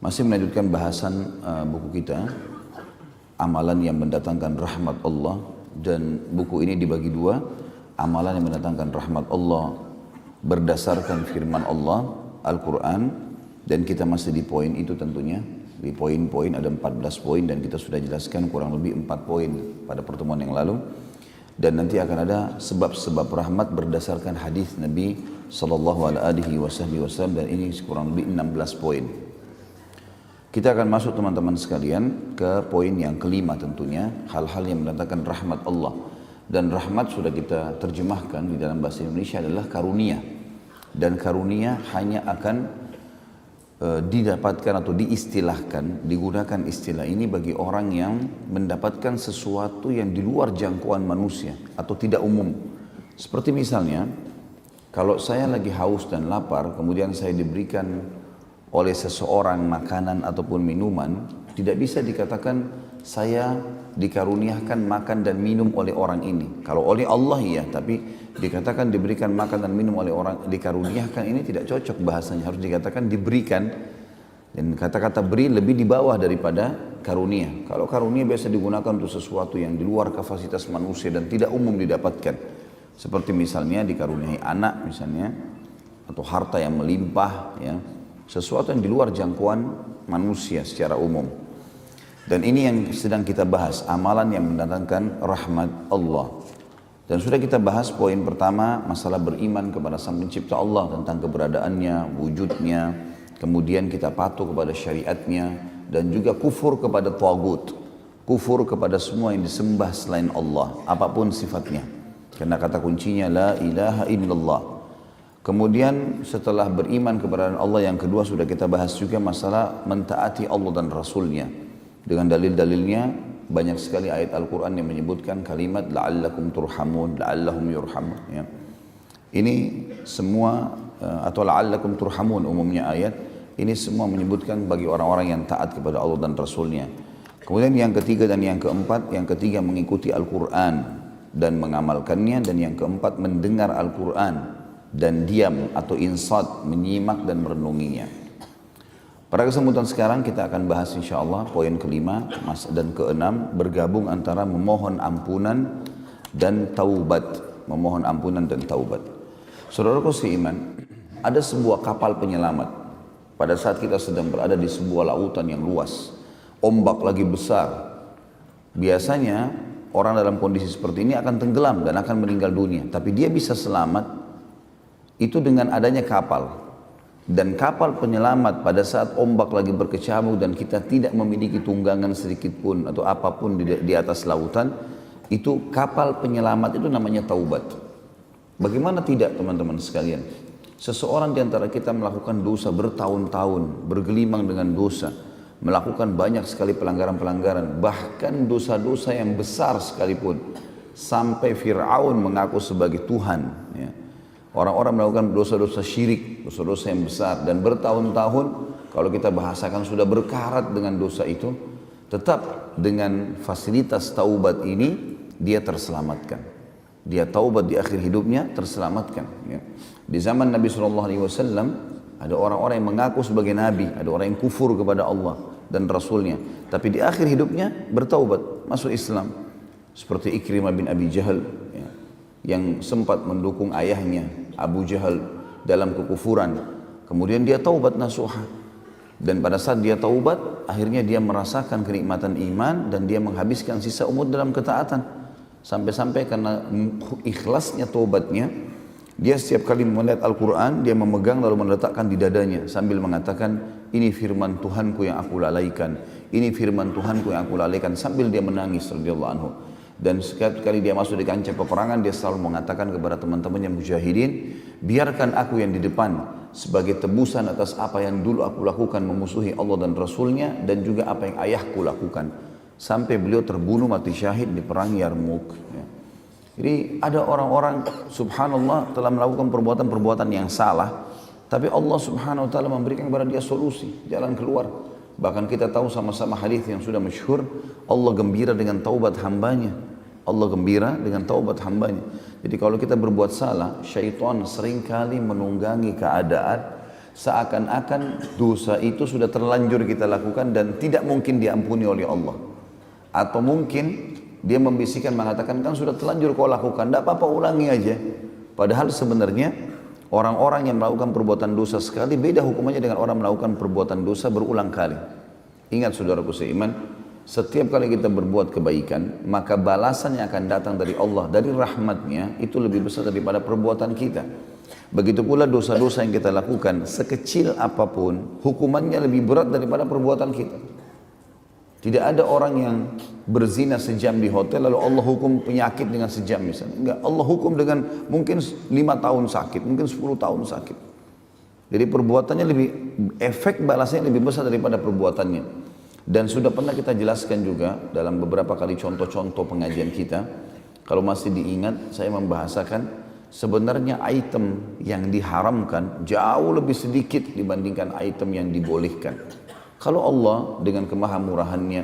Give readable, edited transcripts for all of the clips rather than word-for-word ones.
Masih melanjutkan bahasan buku kita, amalan yang mendatangkan rahmat Allah, dan buku ini dibagi dua, amalan yang mendatangkan rahmat Allah berdasarkan firman Allah, Al-Quran, dan kita masih di poin itu tentunya. Di poin-poin ada 14 poin dan kita sudah jelaskan kurang lebih 4 poin pada pertemuan yang lalu. Dan nanti akan ada sebab-sebab rahmat berdasarkan hadis Nabi Sallallahu Alaihi Wasallam, dan ini kurang lebih 16 poin. Kita akan masuk teman-teman sekalian ke poin yang kelima tentunya, hal-hal yang mendatangkan rahmat Allah. Dan rahmat sudah kita terjemahkan di dalam bahasa Indonesia adalah karunia. Dan karunia hanya akan didapatkan atau diistilahkan, digunakan istilah ini bagi orang yang mendapatkan sesuatu yang di luar jangkauan manusia atau tidak umum. Seperti misalnya, kalau saya lagi haus dan lapar, kemudian saya diberikan oleh seseorang makanan ataupun minuman, tidak bisa dikatakan saya dikaruniakan makan dan minum oleh orang ini. Kalau oleh Allah ya, tapi dikatakan diberikan makan dan minum oleh orang, dikaruniakan ini tidak cocok bahasanya, harus dikatakan diberikan. Dan kata-kata beri lebih di bawah daripada karunia. Kalau karunia biasa digunakan untuk sesuatu yang di luar kapasitas manusia dan tidak umum didapatkan. Seperti misalnya dikaruniai anak misalnya, atau harta yang melimpah, ya, sesuatu yang di luar jangkauan manusia secara umum. Dan ini yang sedang kita bahas, amalan yang mendatangkan rahmat Allah. Dan sudah kita bahas poin pertama, masalah beriman kepada Sang Pencipta Allah, tentang keberadaannya, wujudnya, kemudian kita patuh kepada syariatnya, dan juga kufur kepada tagut, kufur kepada semua yang disembah selain Allah, apapun sifatnya. Karena kata kuncinya la ilaha illallah. Kemudian setelah beriman kepada Allah, yang kedua sudah kita bahas juga masalah mentaati Allah dan Rasulnya. Dengan dalil-dalilnya banyak sekali ayat Al-Quran yang menyebutkan kalimat la'allakum turhamun, la'allahum yurhamun. Ya. Ini semua atau la'allakum turhamun umumnya ayat, ini semua menyebutkan bagi orang-orang yang taat kepada Allah dan Rasulnya. Kemudian yang ketiga dan yang keempat, yang ketiga mengikuti Al-Quran dan mengamalkannya, dan yang keempat mendengar Al-Quran dan diam atau insat, menyimak dan merenunginya. Pada kesempatan sekarang kita akan bahas insyaAllah poin kelima dan keenam, bergabung antara memohon ampunan dan taubat. Memohon ampunan dan taubat. Saudaraku seiman, ada sebuah kapal penyelamat. Pada saat kita sedang berada di sebuah lautan yang luas, ombak lagi besar, biasanya orang dalam kondisi seperti ini akan tenggelam dan akan meninggal dunia. Tapi dia bisa selamat itu dengan adanya kapal. Dan kapal penyelamat pada saat ombak lagi berkecamuk dan kita tidak memiliki tunggangan sedikit pun atau apapun di atas lautan, itu kapal penyelamat itu namanya taubat. Bagaimana tidak teman-teman sekalian? Seseorang di antara kita melakukan dosa bertahun-tahun, bergelimang dengan dosa, melakukan banyak sekali pelanggaran-pelanggaran, bahkan dosa-dosa yang besar sekalipun, sampai Fir'aun mengaku sebagai Tuhan, ya. Orang-orang melakukan dosa-dosa syirik, dosa-dosa yang besar, dan bertahun-tahun kalau kita bahasakan sudah berkarat dengan dosa itu, tetap dengan fasilitas taubat ini dia terselamatkan. Dia taubat di akhir hidupnya terselamatkan. Ya. Di zaman Nabi SAW ada orang-orang yang mengaku sebagai Nabi, ada orang yang kufur kepada Allah dan Rasulnya, tapi di akhir hidupnya bertaubat, masuk Islam. Seperti Ikrimah bin Abi Jahal, ya, yang sempat mendukung ayahnya Abu Jahal dalam kekufuran. Kemudian dia taubat nasuha. Dan pada saat dia taubat, akhirnya dia merasakan kenikmatan iman dan dia menghabiskan sisa umur dalam ketaatan. Sampai-sampai karena ikhlasnya taubatnya, dia setiap kali melihat Al-Quran, dia memegang lalu meletakkan di dadanya sambil mengatakan, ini firman Tuhanku yang aku lalaikan, ini firman Tuhanku yang aku lalaikan, sambil dia menangis radhiyallahu anhu. Dan setiap kali dia masuk di kancah peperangan, dia selalu mengatakan kepada teman-temannya mujahidin, biarkan aku yang di depan sebagai tebusan atas apa yang dulu aku lakukan memusuhi Allah dan Rasulnya, dan juga apa yang ayahku lakukan. Sampai beliau terbunuh mati syahid di perang Yarmuk. Ya. Jadi ada orang-orang subhanallah telah melakukan perbuatan-perbuatan yang salah, tapi Allah subhanahu wa ta'ala memberikan kepada dia solusi, jalan keluar. Bahkan kita tahu sama-sama hadis yang sudah masyhur, Allah gembira dengan taubat hambanya. Allah gembira dengan taubat hambanya. Jadi kalau kita berbuat salah, syaitan seringkali menunggangi keadaan seakan-akan dosa itu sudah terlanjur kita lakukan dan tidak mungkin diampuni oleh Allah. Atau mungkin dia membisikkan mengatakan kan sudah terlanjur kau lakukan, tidak apa-apa ulangi aja. Padahal sebenarnya orang-orang yang melakukan perbuatan dosa sekali beda hukumannya dengan orang melakukan perbuatan dosa berulang kali. Ingat saudaraku seiman, setiap kali kita berbuat kebaikan, maka balasan yang akan datang dari Allah, dari rahmatnya itu lebih besar daripada perbuatan kita. Begitu pula dosa-dosa yang kita lakukan, sekecil apapun, hukumannya lebih berat daripada perbuatan kita. Tidak ada orang yang berzina sejam di hotel, lalu Allah hukum penyakit dengan sejam misalnya. Enggak, Allah hukum dengan mungkin 5 tahun sakit, mungkin 10 tahun sakit. Jadi perbuatannya lebih, efek balasnya lebih besar daripada perbuatannya. Dan sudah pernah kita jelaskan juga dalam beberapa kali contoh-contoh pengajian kita. Kalau masih diingat, saya membahasakan sebenarnya item yang diharamkan jauh lebih sedikit dibandingkan item yang dibolehkan. Kalau Allah dengan kemahamurahannya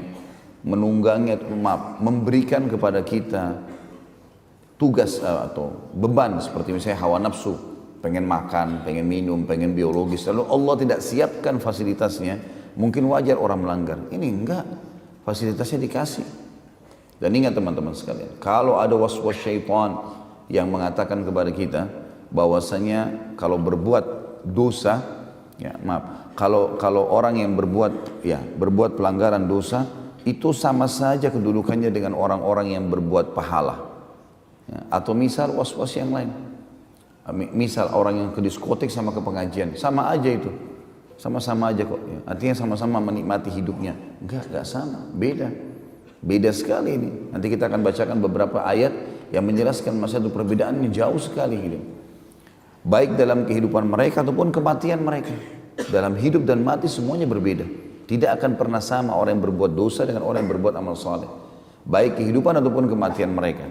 menunggangi atau memberikan kepada kita tugas atau beban seperti misalnya hawa nafsu, pengen makan, pengen minum, pengen biologis, lalu Allah tidak siapkan fasilitasnya, mungkin wajar orang melanggar. Ini enggak, fasilitasnya dikasih. Dan ingat teman-teman sekalian, kalau ada waswas syaitan yang mengatakan kepada kita bahwasanya kalau berbuat dosa, ya maaf, kalau orang yang berbuat pelanggaran dosa itu sama saja kedudukannya dengan orang-orang yang berbuat pahala. Ya, atau misal waswas yang lain, misal orang yang ke diskotik sama ke pengajian, sama aja itu, sama-sama aja kok. Ya. Artinya sama-sama menikmati hidupnya. Enggak sama, beda sekali ini. Nanti kita akan bacakan beberapa ayat yang menjelaskan masalah itu, perbedaannya jauh sekali gitu. Baik dalam kehidupan mereka ataupun kematian mereka. Dalam hidup dan mati semuanya berbeda. Tidak akan pernah sama orang yang berbuat dosa dengan orang yang berbuat amal saleh. Baik kehidupan ataupun kematian mereka.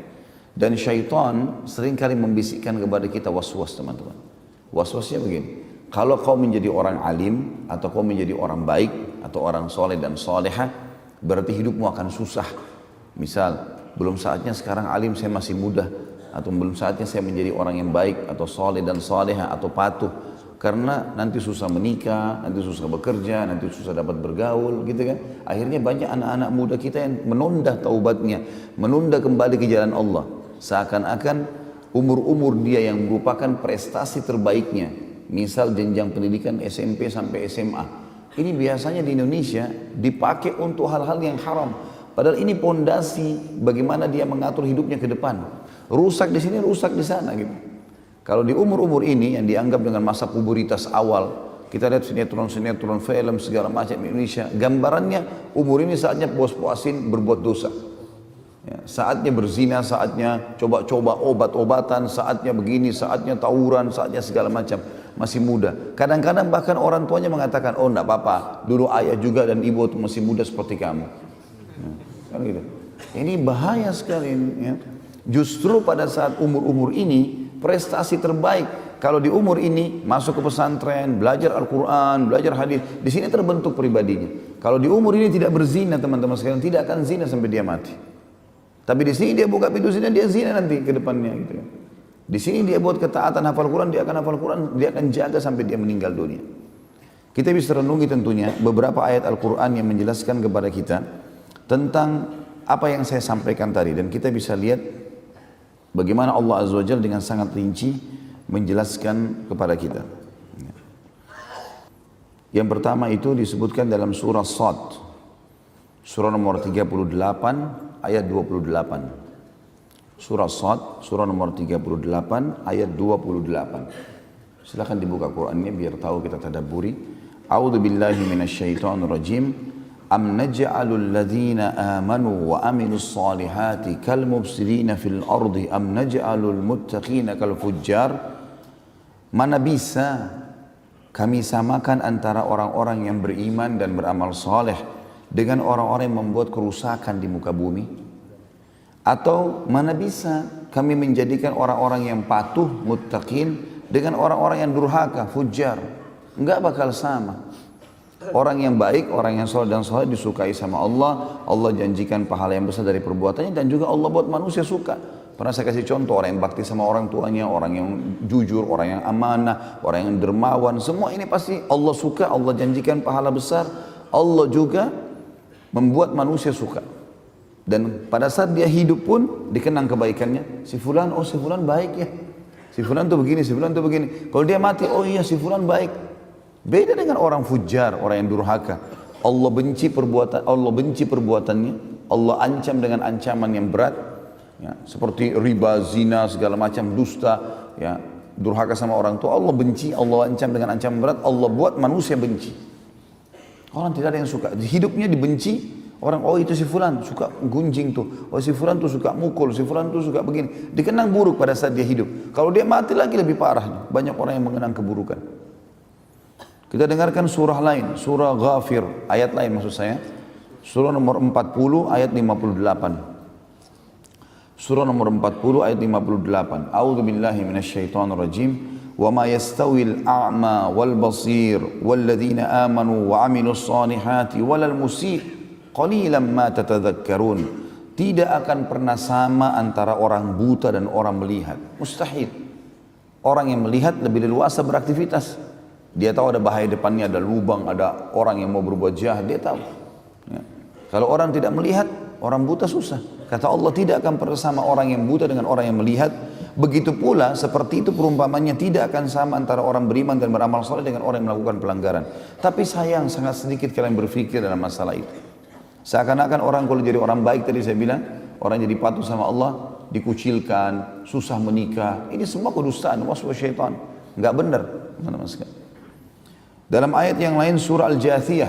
Dan syaitan seringkali membisikkan kepada kita waswas teman-teman. Waswasnya begini. Kalau kau menjadi orang alim atau kau menjadi orang baik atau orang soleh dan solehah, berarti hidupmu akan susah. Misal, belum saatnya sekarang alim, saya masih muda, atau belum saatnya saya menjadi orang yang baik atau soleh dan soleha atau patuh, karena nanti susah menikah, nanti susah bekerja, nanti susah dapat bergaul gitu kan. Akhirnya banyak anak-anak muda kita yang menunda taubatnya, menunda kembali ke jalan Allah, seakan-akan umur-umur dia yang merupakan prestasi terbaiknya, misal jenjang pendidikan SMP sampai SMA, ini biasanya di Indonesia dipakai untuk hal-hal yang haram. Padahal ini pondasi bagaimana dia mengatur hidupnya ke depan. Rusak di sini, rusak di sana gitu. Kalau di umur-umur ini yang dianggap dengan masa pubertas awal, kita lihat sinetron-sinetron, film segala macam Indonesia, gambarannya umur ini saatnya puas-puasin berbuat dosa. Ya, saatnya berzina, saatnya coba-coba obat-obatan, saatnya begini, saatnya tawuran, saatnya segala macam. Masih muda. Kadang-kadang bahkan orang tuanya mengatakan, oh enggak apa-apa, dulu ayah juga dan ibu masih muda seperti kamu. Kan gitu. Ini bahaya sekali ya. Justru pada saat umur-umur ini prestasi terbaik. Kalau di umur ini masuk ke pesantren, belajar Al-Quran, belajar hadis, di sini terbentuk pribadinya. Kalau di umur ini tidak berzina teman-teman sekalian, tidak akan zina sampai dia mati. Tapi di sini dia buka pintu zina, dia zina nanti ke depannya gitu. Di sini dia buat ketaatan hafal Quran, dia akan hafal Quran, dia akan jaga sampai dia meninggal dunia. Kita bisa renungi tentunya beberapa ayat Al-Quran yang menjelaskan kepada kita tentang apa yang saya sampaikan tadi, dan kita bisa lihat bagaimana Allah Azza wa Jalla dengan sangat rinci menjelaskan kepada kita. Yang pertama itu disebutkan dalam surah Shad, surah nomor 38 ayat 28. Surah Shad, surah nomor 38 ayat 28. Silakan dibuka Qur'annya biar tahu kita tadabburi. A'udzu billahi minasyaitonir rajim. Am naj'alul ladzina amanu wa amilus solihati kal mufsidina fil ardi am naj'alul muttaqina kal fujjar. Mana bisa kami samakan antara orang-orang yang beriman dan beramal soleh dengan orang-orang yang membuat kerusakan di muka bumi? Atau mana bisa kami menjadikan orang-orang yang patuh, muttaqin dengan orang-orang yang durhaka, fujjar? Enggak bakal sama. Orang yang baik, orang yang soleh dan soleh disukai sama Allah. Allah janjikan pahala yang besar dari perbuatannya, dan juga Allah buat manusia suka. Pernah saya kasih contoh orang yang bakti sama orang tuanya, orang yang jujur, orang yang amanah, orang yang dermawan. Semua ini pasti Allah suka, Allah janjikan pahala besar. Allah juga membuat manusia suka. Dan pada saat dia hidup pun dikenang kebaikannya. Si fulan, oh si fulan baik ya. Si fulan tuh begini, si fulan tuh begini. Kalau dia mati, oh iya si fulan baik. Beda dengan orang fujar, orang yang durhaka. Allah benci perbuatannya. Allah ancam dengan ancaman yang berat. Ya, seperti riba, zina, segala macam dusta, ya, durhaka sama orang tua, Allah benci, Allah ancam dengan ancaman berat, Allah buat manusia benci. Orang tidak ada yang suka, hidupnya dibenci, orang oh itu si fulan suka gunjing tuh, oh si fulan tuh suka mukul, si fulan tuh suka begini, dikenang buruk pada saat dia hidup. Kalau dia mati lagi lebih parah, banyak orang yang mengenang keburukan. Kita dengarkan surah lain, surah Ghafir, ayat lain maksud saya, surah nomor 40 ayat 58. Surah nomor 40 ayat 58. A'udzu billahi minasyaitonir rajim. Wa ma yastawil a'ma wal basir wal ladzina amanu wa 'amilus solihati walal musii qalilan ma tatadzakkarun. Tidak akan pernah sama antara orang buta dan orang melihat. Mustahil. Orang yang melihat lebih leluasa beraktivitas. Dia tahu ada bahaya depannya, ada lubang, ada orang yang mau berbuat jahat, dia tahu. Ya. Kalau orang tidak melihat, orang buta susah. Kata Allah tidak akan pernah sama orang yang buta dengan orang yang melihat. Begitu pula seperti itu perumpamannya tidak akan sama antara orang beriman dan beramal soleh dengan orang yang melakukan pelanggaran. Tapi sayang sangat sedikit kalian berpikir dalam masalah itu. Seakan-akan orang kalau jadi orang baik tadi saya bilang, orang jadi patuh sama Allah, dikucilkan, susah menikah. Ini semua kedustaan, waswas syaitan. Enggak benar, teman-teman sekalian. Dalam ayat yang lain surah Al-Jathiyah,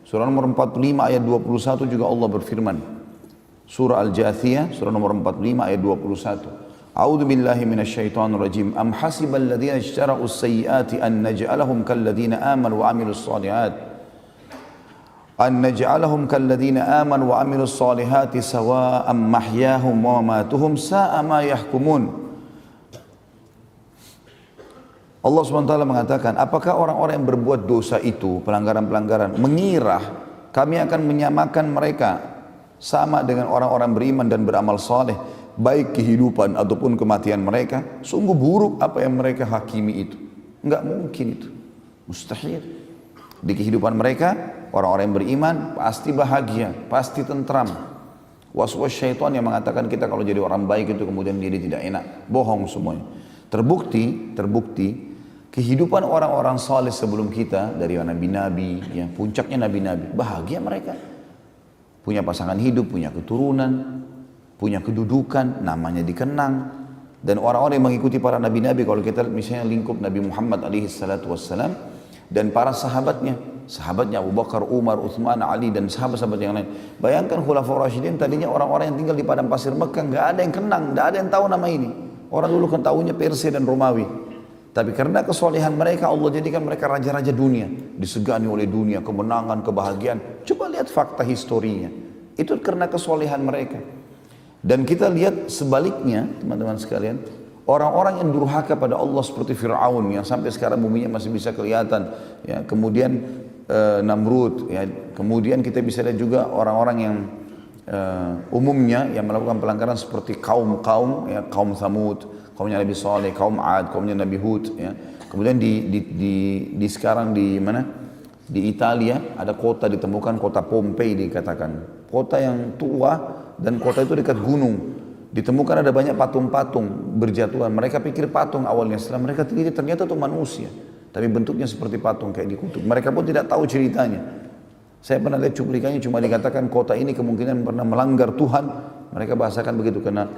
surah nomor 45 ayat 21 juga Allah berfirman. Surah Al-Jathiyah, surah nomor 45 ayat 21. A'udzu billahi minasyaitonir rajim. Am hasibal ladzina ijtara'u as-sayyi'ati an naj'alahum kal ladzina amanu wa 'amilus shalihat. An naj'alahum kal ladzina amanu wa 'amilus shalihati sawa'an mahyahum wa mamatuhum sa'a ma yahkumun. Allah SWT mengatakan, apakah orang-orang yang berbuat dosa itu, pelanggaran-pelanggaran, mengira kami akan menyamakan mereka sama dengan orang-orang beriman dan beramal saleh, baik kehidupan ataupun kematian mereka? Sungguh buruk apa yang mereka hakimi itu. Enggak mungkin itu. Mustahil. Di kehidupan mereka, orang-orang yang beriman pasti bahagia, pasti tentram. Was-was syaitan yang mengatakan kita kalau jadi orang baik itu kemudian diri tidak enak. Bohong semuanya. Terbukti, kehidupan orang-orang saleh sebelum kita, dari nabi-nabi, ya, puncaknya nabi-nabi, bahagia mereka. Punya pasangan hidup, punya keturunan, punya kedudukan, namanya dikenang. Dan orang-orang yang mengikuti para nabi-nabi, kalau kita misalnya lingkup Nabi Muhammad SAW dan para sahabatnya Abu Bakar, Umar, Uthman, Ali dan sahabat-sahabat yang lain. Bayangkan Khulafaur Rasyidin, tadinya orang-orang yang tinggal di padang pasir Mekah, nggak ada yang kenang, nggak ada yang tahu nama ini. Orang dulu kan tahunya Persia dan Romawi. Tapi karena kesolehan mereka, Allah jadikan mereka raja-raja dunia. Disegani oleh dunia, kemenangan, kebahagiaan. Coba lihat fakta historinya. Itu karena kesolehan mereka. Dan kita lihat sebaliknya, teman-teman sekalian. Orang-orang yang durhaka pada Allah seperti Fir'aun, yang sampai sekarang buminya masih bisa kelihatan. Ya, kemudian Namrud. Ya, kemudian kita bisa lihat juga orang-orang yang umumnya yang melakukan pelanggaran seperti kaum-kaum, ya, kaum Thamud, kaumnya Nabi Saleh, kaum Ad, kaumnya Nabi Hud, ya. Kemudian di sekarang di mana? Di Italia ada kota ditemukan, kota Pompei dikatakan. Kota yang tua dan kota itu dekat gunung. Ditemukan ada banyak patung-patung berjatuhan. Mereka pikir patung awalnya, setelah mereka teliti ternyata itu manusia. Tapi bentuknya seperti patung kayak dikutuk. Mereka pun tidak tahu ceritanya. Saya pernah lihat cuplikannya, cuma dikatakan kota ini kemungkinan pernah melanggar Tuhan. Mereka bahasakan begitu karena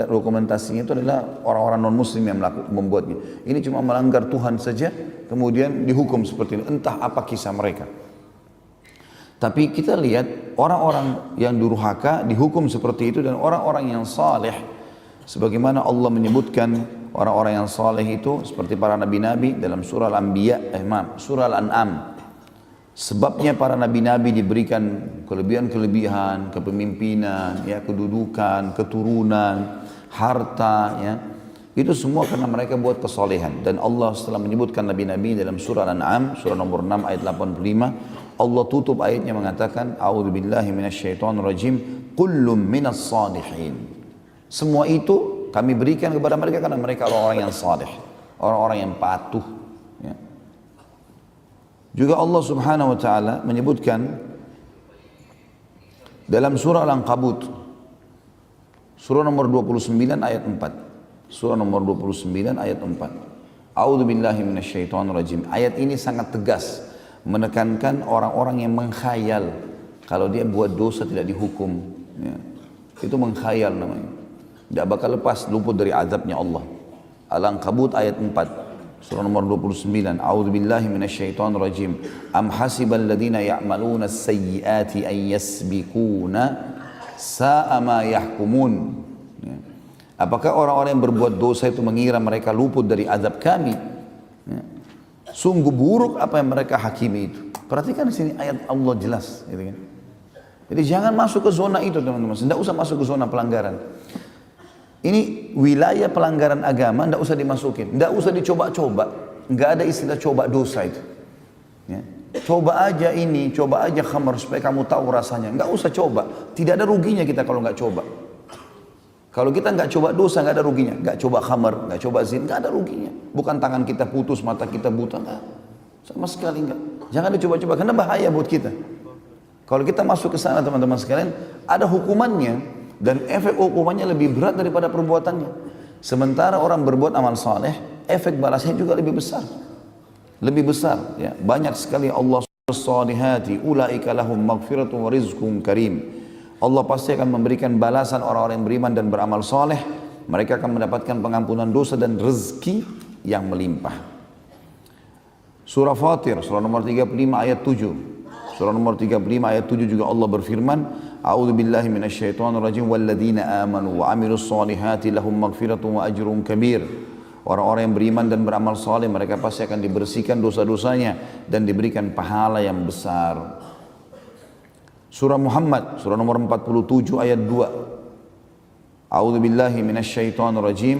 dokumentasinya itu adalah orang-orang non-muslim yang membuatnya. Ini cuma melanggar Tuhan saja, kemudian dihukum seperti ini. Entah apa kisah mereka. Tapi kita lihat orang-orang yang durhaka dihukum seperti itu, dan orang-orang yang saleh, sebagaimana Allah menyebutkan orang-orang yang saleh itu seperti para nabi-nabi dalam surah Al-Anbiya, surah Al-An'am. Sebabnya para nabi-nabi diberikan kelebihan-kelebihan, kepemimpinan, ya, kedudukan, keturunan, harta, ya. Itu semua karena mereka buat kesolehan. Dan Allah setelah menyebutkan nabi-nabi dalam surah Al-An'am, surah nomor 6 ayat 85, Allah tutup ayatnya mengatakan, A'udzubillahi minasyaitonir rajim, kullum minas salihin. Semua itu kami berikan kepada mereka karena mereka orang-orang yang saleh, orang-orang yang patuh. Ya. Juga Allah Subhanahu wa taala menyebutkan dalam surah Al-Ankabut, surah nomor 29 ayat 4. Surah nomor 29 ayat 4. A'udzu billahi minasyaitonir rajim. Ayat ini sangat tegas menekankan orang-orang yang mengkhayal kalau dia buat dosa tidak dihukum. Ya. Itu mengkhayal namanya. Tidak bakal lepas luput dari azabnya Allah. Al-Ankabut ayat 4. Surah nomor 29. A'udzu billahi minasyaitonir rajim. Am hasibal ladzina ya'maluna as-sayyi'ati an yasbiquna sa'a ma yahkumun. Ya. Apakah orang-orang yang berbuat dosa itu mengira mereka luput dari azab kami? Ya. Sungguh buruk apa yang mereka hakimi itu. Perhatikan di sini ayat Allah jelas, gitu kan. Jadi jangan masuk ke zona itu, teman-teman. Tidak usah masuk ke zona pelanggaran. Ini wilayah pelanggaran agama, tidak usah dimasukin, tidak usah dicoba-coba, nggak ada istilah coba dosa itu. Ya. Coba aja ini, coba aja khamar supaya kamu tahu rasanya, nggak usah coba. Tidak ada ruginya kita kalau nggak coba. Kalau kita nggak coba dosa, nggak ada ruginya. Nggak coba khamar, nggak coba zina, nggak ada ruginya. Bukan tangan kita putus, mata kita buta, nggak, sama sekali nggak. Jangan dicoba-coba, karena bahaya buat kita. Kalau kita masuk ke sana, teman-teman sekalian, ada hukumannya. Dan efek hukumannya lebih berat daripada perbuatannya. Sementara orang berbuat amal saleh, efek balasnya juga lebih besar. Lebih besar. Ya. Banyak sekali Allah salihati ulaika lahum maghfiratun wa rizqun karim. Allah pasti akan memberikan balasan orang-orang yang beriman dan beramal saleh. Mereka akan mendapatkan pengampunan dosa dan rezeki yang melimpah. Surah Fatir, surah nomor 35 ayat 7. Surah nomor 35 ayat 7 juga Allah berfirman, A'udzu billahi minasyaitonir rajim walladzina amanu wa 'amilus solihati lahum maghfiratun wa ajrun kabir. Orang-orang yang beriman dan beramal saleh mereka pasti akan dibersihkan dosa-dosanya dan diberikan pahala yang besar. Surah Muhammad, surah nomor 47 ayat 2. A'udzu billahi minasyaitonir rajim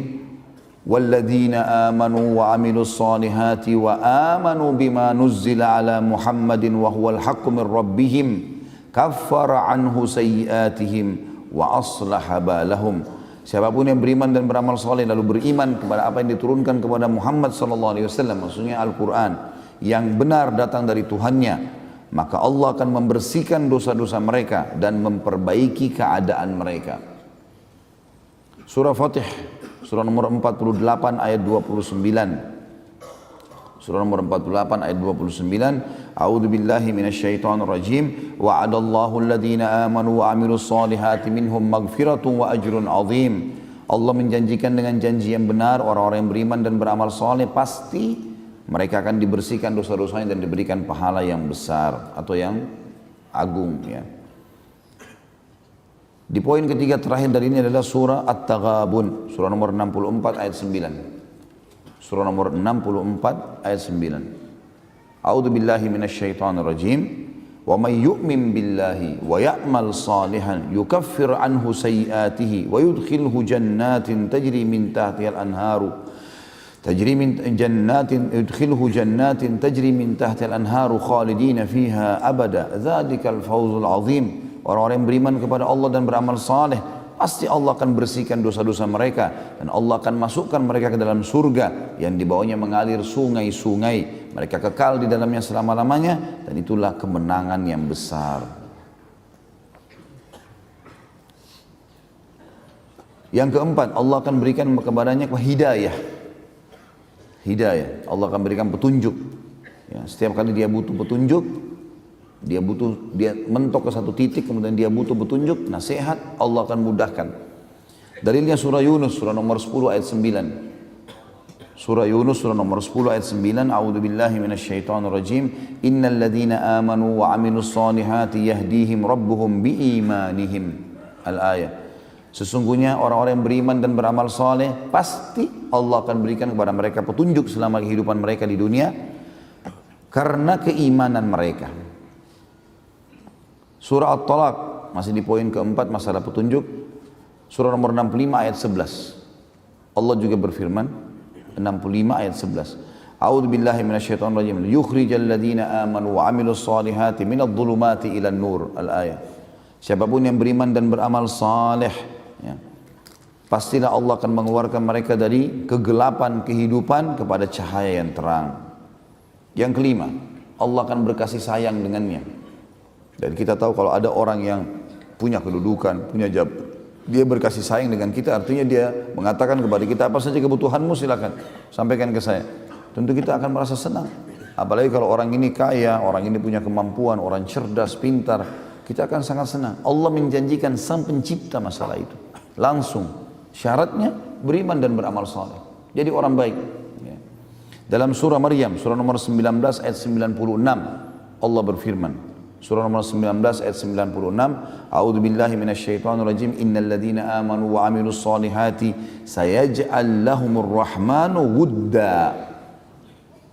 والذين آمنوا وعملوا الصالحات وآمنوا بما نزل على محمد وهو الحق من ربهم كفر عنه سيئاتهم وأصلح بالهم. Siapapun yang beriman dan beramal saleh lalu beriman kepada apa yang diturunkan kepada Muhammad sallallahu alaihi wasallam, maksudnya Al-Qur'an yang benar datang dari Tuhannya, maka Allah akan membersihkan dosa-dosa mereka dan memperbaiki keadaan mereka. Surah Fatih, surah nomor 48 ayat 29. Surah nomor 48 ayat 29. A'udzu billahi minasyaitonir rajim. Wa'adallahu alladhina amanu wa 'amilus solihati minhum maghfiratun wa ajrun 'azim. Allah menjanjikan dengan janji yang benar orang-orang yang beriman dan beramal saleh pasti mereka akan dibersihkan dosa-dosanya dan diberikan pahala yang besar atau yang agung, ya. Di poin ketiga terakhir dari ini adalah surah At-Taghabun, surah nomor 64 ayat 9. Surah nomor 64 ayat 9. A'udzu billahi minasyaitonir rajim. Wa may yu'min billahi wa ya'mal salihan yukaffir anhu sayyi'atihi wa yudkhilhu jannatin tajri min tahtiha al-anharu yudkhilhu jannatin tajri min tahtiha al-anharu khalidina fiha abada dzalikal fawzul 'azim. Orang-orang yang beriman kepada Allah dan beramal saleh pasti Allah akan bersihkan dosa-dosa mereka dan Allah akan masukkan mereka ke dalam surga yang di bawahnya mengalir sungai-sungai. Mereka kekal di dalamnya selama-lamanya dan itulah kemenangan yang besar. Yang keempat, Allah akan berikan kepadanya hidayah. Hidayah, Allah akan berikan petunjuk. Ya, setiap kali dia butuh petunjuk, dia mentok ke satu titik, kemudian dia butuh petunjuk, nasihat, Allah akan mudahkan. Dalilnya surah Yunus, surah nomor 10 ayat 9. Surah Yunus, surah nomor 10 ayat 9. A'udzu billahi minasyaitonir rajim. Innal ladzina amanu wa 'amilus solihati yahdihim rabbuhum biimanihim. Al-ayah. Sesungguhnya orang-orang yang beriman dan beramal saleh pasti Allah akan berikan kepada mereka petunjuk selama kehidupan mereka di dunia karena keimanan mereka. Surah At-Talaq, masih di poin keempat masalah petunjuk. Surah nomor 65 ayat 11. Allah juga berfirman, 65 ayat 11. A'udzu billahi minasyaitonir rajim. Yukhrijal ladzina amanu wa 'amilus solihati minadh dhulumati ilan nur. Al-ayah. Siapapun yang beriman dan beramal saleh, ya, pastilah Allah akan mengeluarkan mereka dari kegelapan kehidupan kepada cahaya yang terang. Yang kelima, Allah akan berkasih sayang dengannya. Dan kita tahu kalau ada orang yang punya kedudukan, punya jabatan, dia berkasih sayang dengan kita, artinya dia mengatakan kepada kita, apa saja kebutuhanmu silakan sampaikan ke saya. Tentu kita akan merasa senang. Apalagi kalau orang ini kaya, orang ini punya kemampuan, orang cerdas, pintar, kita akan sangat senang. Allah menjanjikan sang pencipta masalah itu. Langsung, syaratnya beriman dan beramal saleh. Jadi orang baik. Ya. Dalam surah Maryam, surah nomor 19 ayat 96, Allah berfirman. Surah nomor 19 ayat 96, A'udzu billahi minasyaitonir rajim, innal ladzina amanu wa 'amilus solihati sayaj'al lahumur rahmanu wudda.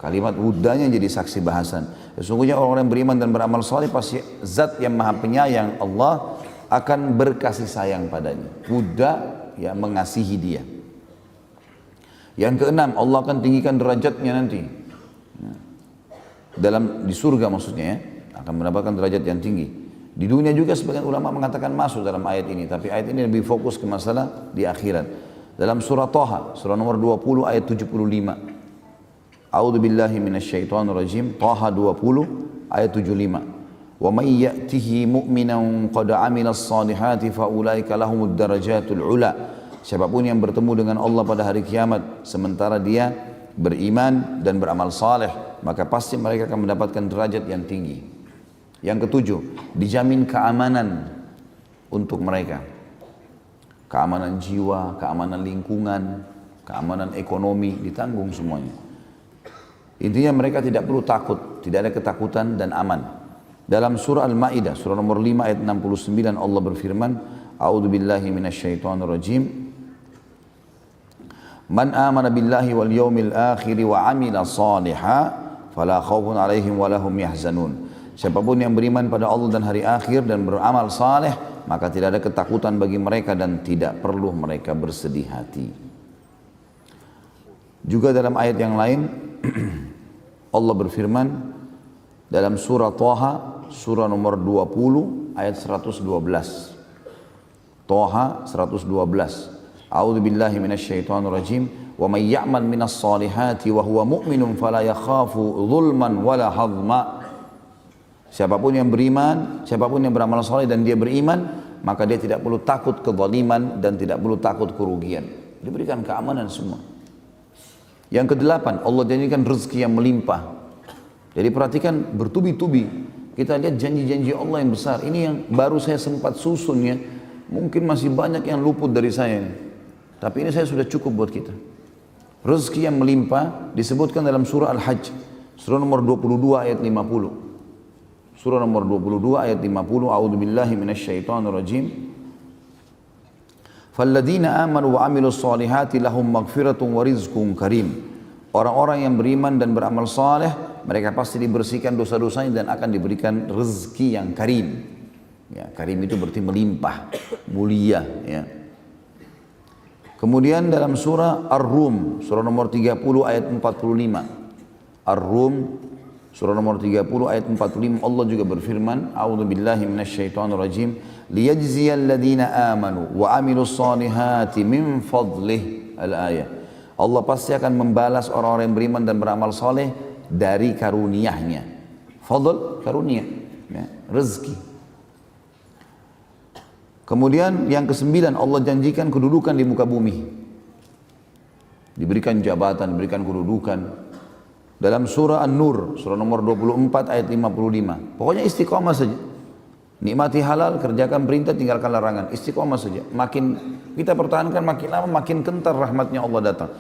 Kalimat wuddanya jadi saksi bahasan. Sesungguhnya orang-orang yang beriman dan beramal saleh pasti zat yang maha penyayang Allah akan berkasih sayang padanya. Wudda, ya, mengasihi dia. Yang keenam, Allah akan tinggikan derajatnya nanti. Di surga maksudnya, ya, akan mendapatkan derajat yang tinggi. Di dunia juga sebagian ulama mengatakan masuk dalam ayat ini, tapi ayat ini lebih fokus ke masalah di akhirat. Dalam surah Thaha, surah nomor 20 ayat 75. A'udzu billahi minasyaitonir rajim. Thaha 20 ayat 75. Wa may ya'tihi mu'minan qad 'amilas salihati fa ulaika lahumud darajatul 'ula. Siapapun yang bertemu dengan Allah pada hari kiamat sementara dia beriman dan beramal saleh, maka pasti mereka akan mendapatkan derajat yang tinggi. Yang ketujuh, dijamin keamanan untuk mereka. Keamanan jiwa, keamanan lingkungan, keamanan ekonomi ditanggung semuanya. Intinya mereka tidak perlu takut, tidak ada ketakutan dan aman. Dalam surah Al-Maidah, surah nomor 5 ayat 69 Allah berfirman, A'udzu billahi minasyaitonir rajim. Man amana billahi wal yawmil akhir wa 'amila shalihan fala khaufun 'alaihim wa lahum yahzanun. Siapapun yang beriman pada Allah dan hari akhir dan beramal saleh, maka tidak ada ketakutan bagi mereka dan tidak perlu mereka bersedih hati. Juga dalam ayat yang lain Allah berfirman dalam surah Thaha, surah nomor 20 ayat 112. Thaha 112. A'udzu billahi minasyaitonir rajim. Wa may ya'mal minas solihati wa huwa mu'minun fala yakhafu zulman wala hadma. Siapapun yang beriman, siapapun yang beramal saleh dan dia beriman, maka dia tidak perlu takut kezaliman dan tidak perlu takut kerugian. Diberikan keamanan semua. Yang kedelapan, Allah janjikan rezeki yang melimpah. Jadi perhatikan bertubi-tubi. Kita lihat janji-janji Allah yang besar. Ini yang baru saya sempat susun, ya. Mungkin masih banyak yang luput dari saya ini. Tapi ini saya sudah cukup buat kita. Rezeki yang melimpah disebutkan dalam surah Al-Hajj. Surah nomor 22 ayat 50. Surah nomor 22 ayat 50. A'udzu billahi minasyaitonir rajim. Falladzina amanu wa 'amilus solihati lahum maghfiratun wa rizqun karim. Orang-orang yang beriman dan beramal saleh, mereka pasti dibersihkan dosa-dosanya dan akan diberikan rezeki yang karim. Ya, karim itu berarti melimpah, mulia, ya. Kemudian dalam surah Ar-Rum, surah nomor 30 ayat 45. Ar-Rum, surah nomor 30 ayat 45, Allah juga berfirman, A'udzu billahi minasyaitonir rajim, liyajziyal ladzina amanu wa 'amilus solihati min fadlih. Al-ayah. Allah pasti akan membalas orang-orang yang beriman dan beramal soleh dari karunia-Nya. Fadl, karunia, ya, rezeki. Kemudian yang kesembilan, Allah janjikan kedudukan di muka bumi. Diberikan jabatan, diberikan kedudukan. Dalam surah An-Nur, surah nomor 24 ayat 55. Pokoknya istiqomah saja. Nikmati halal, kerjakan perintah, tinggalkan larangan. Istiqomah saja. Makin kita pertahankan, makin lama makin kentar rahmatnya Allah datang.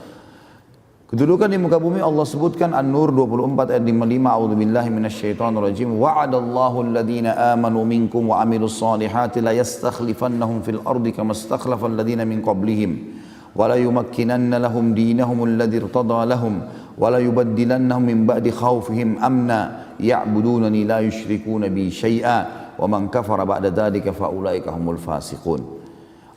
Kedudukan di muka bumi Allah sebutkan An-Nur 24 ayat 55. A'udzu billahi minasyaitonir rajim. Wa'adallahu alladhina amanu minkum wa 'amilus solihati la yastakhlifannahum fil ardi kama istakhlafa alladhina min qablihim wa la yumakkinanna lahum dinahum alladhi irtada lahum wa la yubaddilannahum min ba'di khawfihim amna ya'budunani la yushrikuna bi syai'a wa man kafara ba'da dzalika fa ulaika humul fasiqun.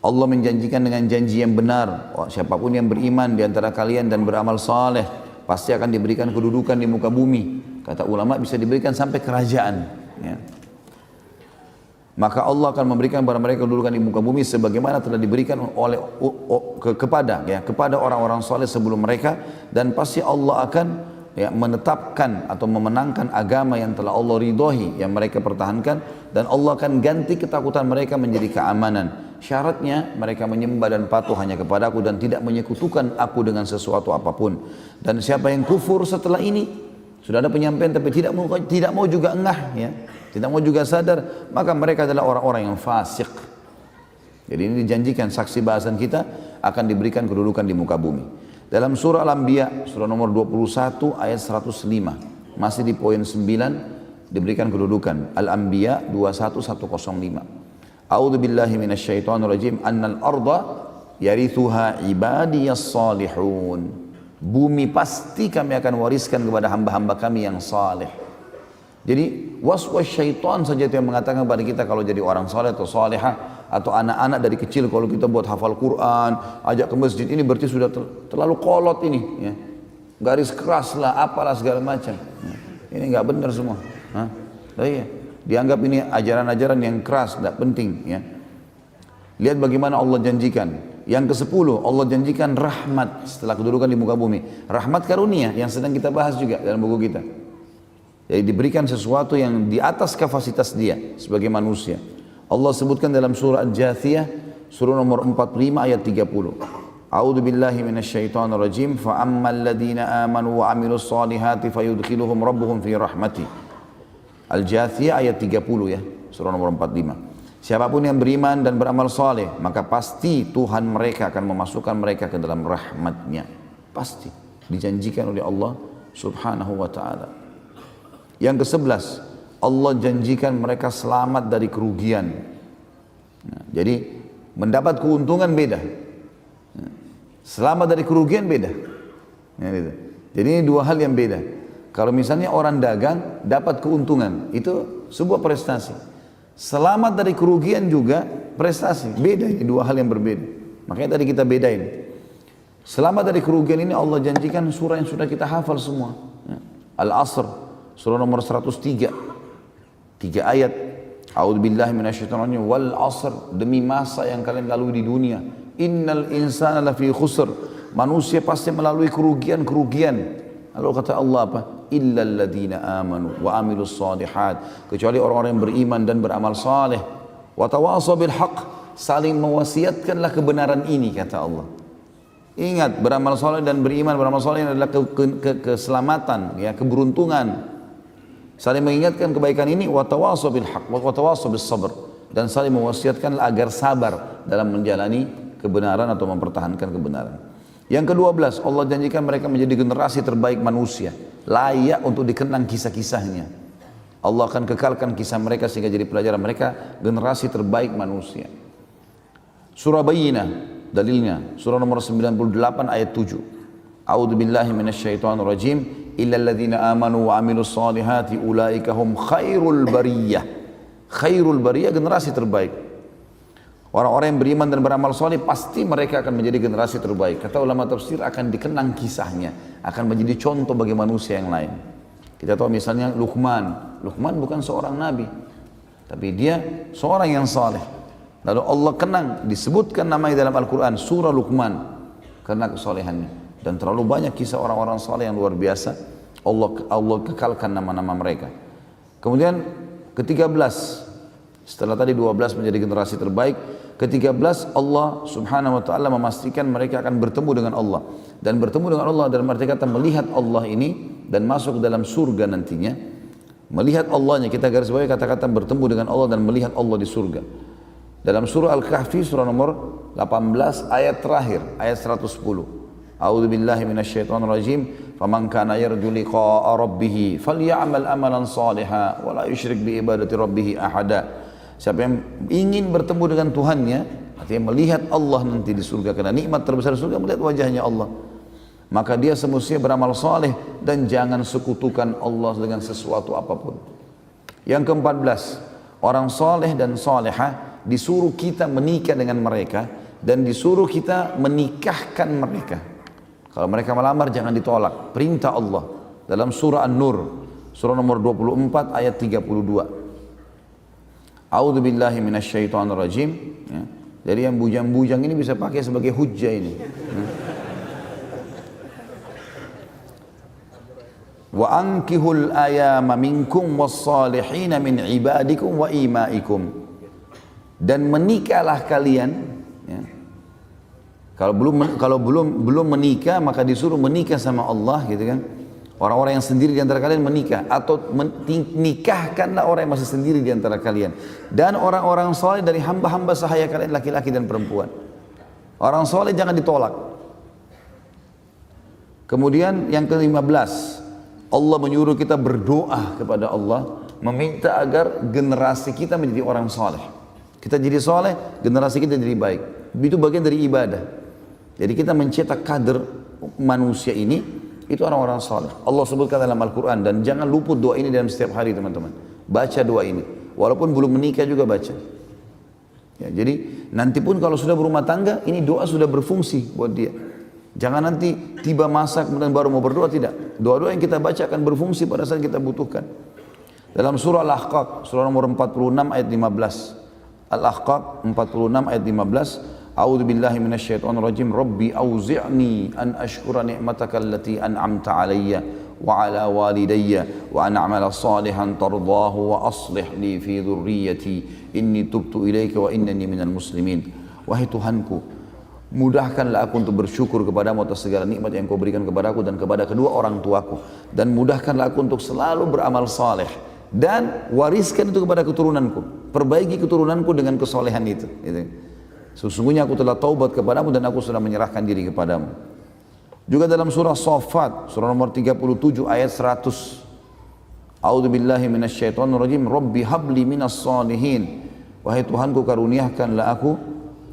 Allah menjanjikan dengan janji yang benar, siapapun yang beriman di antara kalian dan beramal saleh pasti akan diberikan kedudukan di muka bumi. Kata ulama bisa diberikan sampai kerajaan, ya. maka Allah akan memberikan kepada mereka kedudukan di muka bumi sebagaimana telah diberikan oleh kepada orang-orang soleh sebelum mereka, dan pasti Allah akan menetapkan atau memenangkan agama yang telah Allah ridhoi yang mereka pertahankan, dan Allah akan ganti ketakutan mereka menjadi keamanan. Syaratnya mereka menyembah dan patuh hanya kepadaku dan tidak menyekutukan aku dengan sesuatu apapun. Dan siapa yang kufur setelah ini, sudah ada penyampaian tapi tidak mau juga engah, ya, tidak mau juga sadar, maka mereka adalah orang-orang yang fasik. Jadi ini dijanjikan saksi bahasan kita akan diberikan kedudukan di muka bumi. Dalam surah Al-Anbiya, surah nomor 21 ayat 105, masih di poin 9 diberikan kedudukan. Al-Anbiya 21105. A'udzu billahi minasyaitonir rajim. Annal arda yarithuha ibadiyas salihun. Bumi pasti kami akan wariskan kepada hamba-hamba kami yang saleh. Jadi waswas syaitan saja itu yang mengatakan kepada kita kalau jadi orang saleh atau salihah, atau anak-anak dari kecil kalau kita buat hafal Quran, ajak ke masjid, ini berarti sudah terlalu kolot ini, ya. Garis keras lah, apalah segala macam. Ya. Ini nggak benar semua. Iya. Dianggap ini ajaran-ajaran yang keras, tidak penting. Ya. Lihat bagaimana Allah janjikan. Yang ke-10, Allah janjikan rahmat setelah kedudukan di muka bumi. Rahmat karunia yang sedang kita bahas juga dalam buku kita. Jadi diberikan sesuatu yang di atas kapasitas dia sebagai manusia. Allah sebutkan dalam surah Al-Jathiyah, surah nomor 45 ayat 30. A'udzu billahi minasyaitonir rajim. Fa ammal ladzina amanu wa 'amilus solihati fayudkhiluhum rabbuhum fi rahmati. Al-Jathiyah ayat 30 ya, surah nomor 45. Siapapun yang beriman dan beramal saleh, maka pasti Tuhan mereka akan memasukkan mereka ke dalam rahmatnya. Pasti dijanjikan oleh Allah Subhanahu wa ta'ala. Yang ke-11, Allah janjikan mereka selamat dari kerugian. Nah, jadi mendapat keuntungan beda, selamat dari kerugian beda. Ya, gitu. Jadi ini dua hal yang beda. Kalau misalnya orang dagang dapat keuntungan, itu sebuah prestasi. Selamat dari kerugian juga prestasi. Beda, ini dua hal yang berbeda. Makanya tadi kita bedain. Selamat dari kerugian ini Allah janjikan surah yang sudah kita hafal semua. Al-Asr, surah nomor 103. 3 ayat. A'udzubillahi minasyaitonir rajim. Wal 'asr, demi masa yang kalian lalui di dunia. Innal insana lafi khusr. Manusia pasti melalui kerugian-kerugian. Lalu kata Allah apa? Illal ladzina amanu wa 'amilus shalihat. Kecuali orang-orang yang beriman dan beramal saleh. Wa tawasaw bil haqq, saling mewasiatkanlah kebenaran ini kata Allah. Ingat, beramal saleh dan beriman beramal saleh adalah keselamatan, ya, keberuntungan. Saling mengingatkan kebaikan ini, wa tawasaw bil haqq wa tawasaw bis sabr, dan saling mewasiatkanlah agar sabar dalam menjalani kebenaran atau mempertahankan kebenaran. Yang ke-12, Allah janjikan mereka menjadi generasi terbaik manusia, layak untuk dikenang kisah-kisahnya. Allah akan kekalkan kisah mereka sehingga jadi pelajaran mereka, generasi terbaik manusia. Surah Bayyinah, dalilnya, surah nomor 98 ayat 7. A'udzu billahi minasyaitonir rajim. Illal ladzina amanu wa 'amilus solihati ulaika hum khairul bariyah. Khairul bariyah, generasi terbaik. Orang-orang yang beriman dan beramal soleh pasti mereka akan menjadi generasi terbaik. Kata ulama tafsir, akan dikenang kisahnya, akan menjadi contoh bagi manusia yang lain. Kita tahu misalnya Luqman. Luqman bukan seorang nabi, tapi dia seorang yang saleh. Lalu Allah kenang, disebutkan namanya dalam Al-Quran, surah Luqman, karena kesolehannya. Dan terlalu banyak kisah orang-orang saleh yang luar biasa. Allah kekalkan nama-nama mereka. Kemudian ke-13, setelah tadi 12 menjadi generasi terbaik, ke-13 Allah Subhanahu wa ta'ala memastikan mereka akan bertemu dengan Allah. Dan bertemu dengan Allah dalam arti kata melihat Allah ini dan masuk ke dalam surga nantinya. Melihat Allahnya, kita garis bawahi kata-kata bertemu dengan Allah dan melihat Allah di surga. Dalam surah Al-Kahfi surah nomor 18 ayat terakhir, ayat 110. A'udzu billahi minasyaitonir rajim. Faman kana yarju liqa'a rabbih falyamal amalan shalihan wa la yusyrik bi ibadati rabbih ahada. Siapa yang ingin bertemu dengan Tuhannya, artinya melihat Allah nanti di surga, karena nikmat terbesar surga melihat wajahnya Allah, maka dia semestinya beramal saleh dan jangan sekutukan Allah dengan sesuatu apapun. Yang ke-14, orang saleh dan salehah disuruh kita menikah dengan mereka dan disuruh kita menikahkan mereka. Kalau mereka melamar jangan ditolak, perintah Allah dalam surah An-Nur, surah nomor 24 ayat 32. A'udzubillahi minasyaitonirrajim. Ya. Jadi yang bujang-bujang ini bisa pakai sebagai hujjah ini. Ya. Wa ankihul ayama minkum was-salihina min ibadikum wa imaikum. Dan menikahlah kalian, ya. Kalau belum menikah maka disuruh menikah sama Allah gitu kan. Orang-orang yang sendiri di antara kalian menikah atau nikahkanlah orang yang masih sendiri di antara kalian dan orang-orang soleh dari hamba-hamba sahaya kalian laki-laki dan perempuan. Orang soleh jangan ditolak. Kemudian yang ke-15, Allah menyuruh kita berdoa kepada Allah, meminta agar generasi kita menjadi orang soleh. Kita jadi soleh, generasi kita jadi baik. Itu bagian dari ibadah. Jadi kita mencetak kader manusia ini, itu orang-orang soleh. Allah sebutkan dalam Al-Quran, dan jangan luput doa ini dalam setiap hari teman-teman. Baca doa ini, walaupun belum menikah juga baca. Ya, jadi nanti pun kalau sudah berumah tangga, ini doa sudah berfungsi buat dia. Jangan nanti tiba masa kemudian baru mau berdoa, tidak. Doa-doa yang kita baca akan berfungsi pada saat kita butuhkan. Dalam surah Al-Ahqaf, surah nomor 46 ayat 15. Al-Ahqaf 46 ayat 15. A'udzu billahi minasyaitonir rajim. Rabbi auzi'ni an ashkura ni'mataka allati an'amta 'alayya wa 'ala walidayya wa an a'mala salihan tardahu wa aslih li fi dhurriyyati inni tubtu ilaika wa innani minal muslimin. Wahai Tuhanku, mudahkanlah aku untuk bersyukur kepadamu atas segala nikmat yang kau berikan kepadaku dan kepada kedua orang tuaku, dan mudahkanlah aku untuk selalu beramal saleh dan wariskan itu kepada keturunanku. Perbaiki keturunanku dengan kesolehan itu. Sesungguhnya aku telah taubat kepadamu dan aku sudah menyerahkan diri kepadamu. Juga dalam surah Shaffat, surah nomor 37 ayat 100. A'udzu billahi minasyaitonir rajim. Rabbi habli minas salihin. Wahai Tuhanku, karuniakanlah aku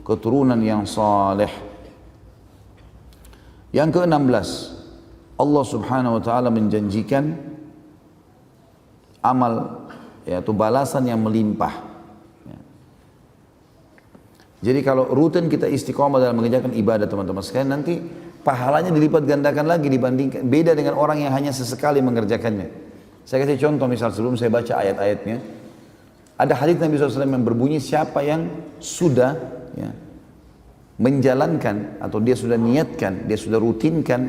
keturunan yang saleh. Yang ke-16, Allah Subhanahu wa taala menjanjikan amal, yaitu balasan yang melimpah. Jadi kalau rutin kita istiqomah dalam mengerjakan ibadah teman-teman sekalian, nanti pahalanya dilipat gandakan lagi dibandingkan, beda dengan orang yang hanya sesekali mengerjakannya. Saya kasih contoh, misal sebelum saya baca ayat-ayatnya, ada hadits Nabi SAW yang berbunyi, siapa yang sudah ya, menjalankan atau dia sudah niatkan, dia sudah rutinkan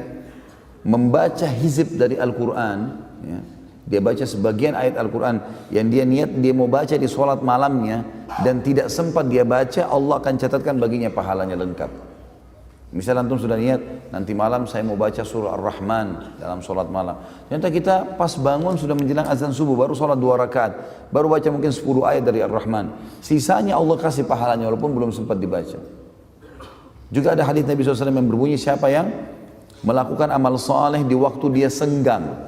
membaca hizib dari Al-Quran, ya, dia baca sebagian ayat Al-Quran yang dia niat dia mau baca di sholat malamnya dan tidak sempat dia baca, Allah akan catatkan baginya pahalanya lengkap. Misal antum sudah niat, nanti malam saya mau baca surah Ar-Rahman dalam sholat malam. Ternyata kita pas bangun sudah menjelang azan subuh, baru sholat 2 rakaat, baru baca mungkin 10 ayat dari Ar-Rahman. Sisanya Allah kasih pahalanya walaupun belum sempat dibaca. Juga ada hadits Nabi SAW yang berbunyi, siapa yang melakukan amal saleh di waktu dia senggang.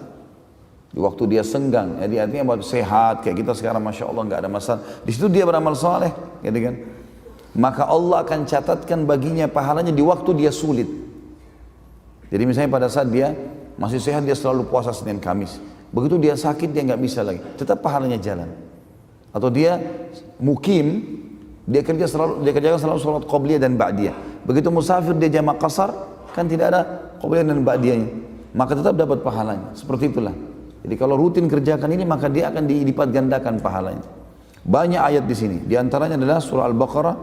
Di waktu dia senggang, jadi artinya buat sehat, kayak kita sekarang Masya Allah nggak ada masalah. Di situ dia beramal saleh, gitu kan? Maka Allah akan catatkan baginya pahalanya di waktu dia sulit. Jadi misalnya pada saat dia masih sehat, dia selalu puasa Senin Kamis. Begitu dia sakit, dia nggak bisa lagi, tetap pahalanya jalan. Atau dia mukim, dia kerjakan selalu sholat qobliyah dan ba'diyah. Begitu musafir dia jamak qasar, kan tidak ada qobliyah dan ba'diyahnya, maka tetap dapat pahalanya. Seperti itulah. Jadi kalau rutin kerjakan ini, maka dia akan dilipat gandakan pahalanya. Banyak ayat di sini. Di antaranya adalah surah Al-Baqarah,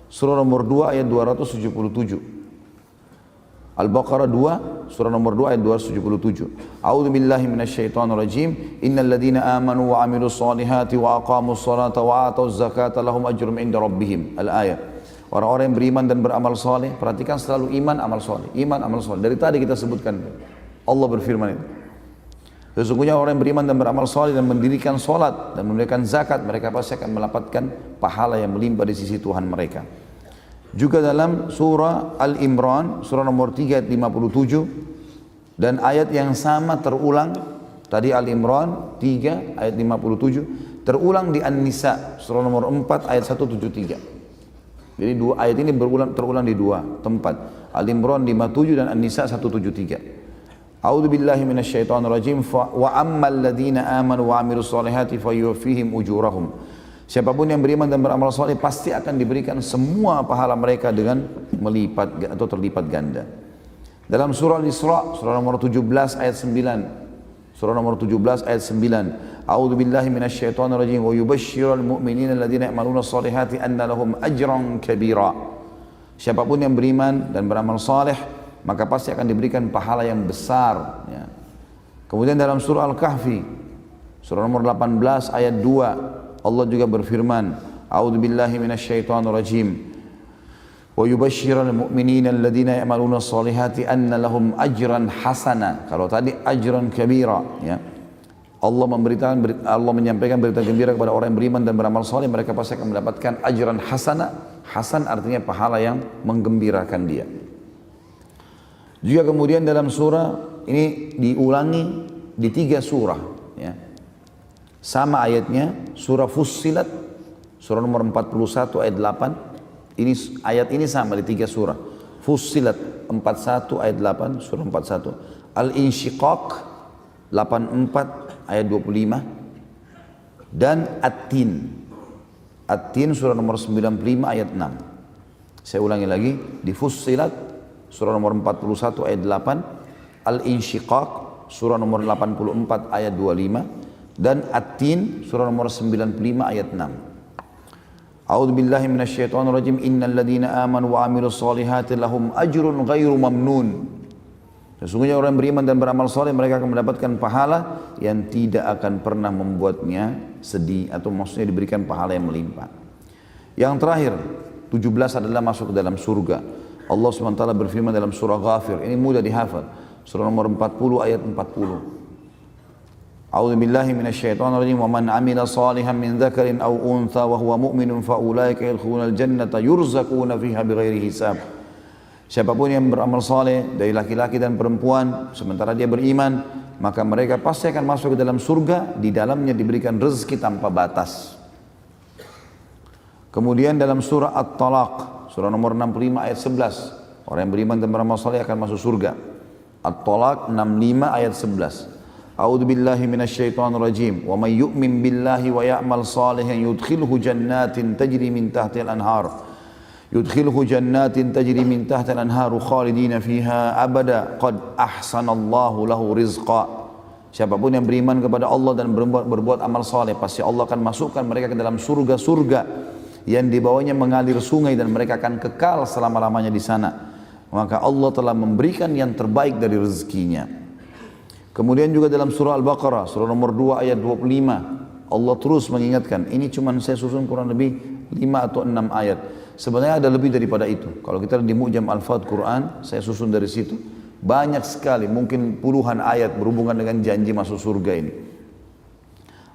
surah nomor 2 ayat 277. Al-Baqarah 2, surah nomor 2 ayat 277. A'udzu billahi minasyaitonir rajim. Innal ladzina amanu wa 'amilus solihati wa aqamus salata wa atuz zakata lahum ajrun 'inda rabbihim. Al-ayat. Orang-orang yang beriman dan beramal saleh, perhatikan selalu iman, amal saleh. Iman, amal saleh. Dari tadi kita sebutkan. Allah berfirman itu. Sesungguhnya orang yang beriman dan beramal saleh dan mendirikan solat dan menunaikan zakat, mereka pasti akan mendapatkan pahala yang melimpah di sisi Tuhan mereka. Juga dalam surah Al-Imran, surah nomor 3 ayat 57, dan ayat yang sama terulang, tadi Al-Imran 3 ayat 57, terulang di An-Nisa, surah nomor 4 ayat 173. Jadi dua ayat ini terulang di dua tempat, Al-Imran 57 dan An-Nisa 173. A'udzu billahi minasyaitonir rajim. Wa ammal ladzina amanu wa 'amilus solihati fayuwaffihim ujurahum. Siapapun yang beriman dan beramal saleh pasti akan diberikan semua pahala mereka dengan melipat atau terlipat ganda. Dalam surah Al-Isra, surah nomor 17 ayat 9. Surah nomor 17 ayat 9. A'udzu billahi minasyaitonir rajim wa yubashshirul mu'minina alladziina ya'maluna shalihati anna lahum ajran kabira. Siapapun yang beriman dan beramal saleh maka pasti akan diberikan pahala yang besar ya. Kemudian dalam surah Al-Kahfi surah nomor 18 ayat 2 Allah juga berfirman, A'udzu billahi minasyaitonir rajim wa yubashshirul mu'minina alladziina ya'maluna shalihati anna lahum ajran hasana. Kalau tadi ajran kabira ya. Allah menyampaikan berita gembira kepada orang yang beriman dan beramal saleh, mereka pasti akan mendapatkan ajran hasana. Hasan artinya pahala yang menggembirakan dia. Juga kemudian dalam surah ini diulangi di 3 surah ya. Sama ayatnya surah Fussilat surah nomor 41 ayat 8. Ini ayat ini sama di 3 surah. Fussilat 41 ayat 8 surah 41. Al-Insyiqaq 84 ayat 25 dan At-Tin. At-Tin surah nomor 95 ayat 6. Saya ulangi lagi, di Fussilat surah nomor 41 ayat 8, Al-Insyiqaq surah nomor 84 ayat 25 dan At-Tin surah nomor 95 ayat 6. A'udzu billahi minasyaitonir rajim. Innal ladzina amanu wa 'amilus shalihati lahum ajrun ghairu mamnun. Sesungguhnya orang yang beriman dan beramal saleh mereka akan mendapatkan pahala yang tidak akan pernah membuatnya sedih, atau maksudnya diberikan pahala yang melimpah. Yang terakhir 17 adalah masuk ke dalam surga. Allah SWT berfirman dalam surah Ghafir, ini mudah dihafal, surah nomor 40 ayat 40. A'udzu billahi minasyaitonir rajim. Wa man 'amila shalihan min dzakarin aw untha wa huwa mu'minun fa ulaika yadkhulunal jannata yurzaquna fiha bighairi hisab. Siapapun yang beramal saleh dari laki-laki dan perempuan sementara dia beriman, maka mereka pasti akan masuk ke dalam surga, di dalamnya diberikan rezeki tanpa batas. Kemudian dalam surah At-Talaq, surah nomor 65 ayat 11, orang yang beriman dan beramal saleh akan masuk surga. At-Talaq 65 ayat 11. A'udzu billahi minasyaitonir rajim. Wa may yu'min billahi wa ya'mal salihan yudkhilhu jannatin tajri min tahtiha al-anhar. Yudkhilhu jannatin tajri min tahtiha al-anharu khalidina fiha abada qad ahsanallahu lahu rizqa. Siapapun yang beriman kepada Allah dan berbuat amal saleh, pasti Allah akan masukkan mereka ke dalam surga-surga yang di bawahnya mengalir sungai dan mereka akan kekal selama-lamanya di sana. Maka Allah telah memberikan yang terbaik dari rezekinya. Kemudian juga dalam surah Al-Baqarah, surah nomor 2 ayat 25, Allah terus mengingatkan, ini cuma saya susun kurang lebih 5 atau 6 ayat. Sebenarnya ada lebih daripada itu. Kalau kita di Mu'jam Al-Fadh Quran, saya susun dari situ. Banyak sekali, mungkin puluhan ayat berhubungan dengan janji masuk surga ini.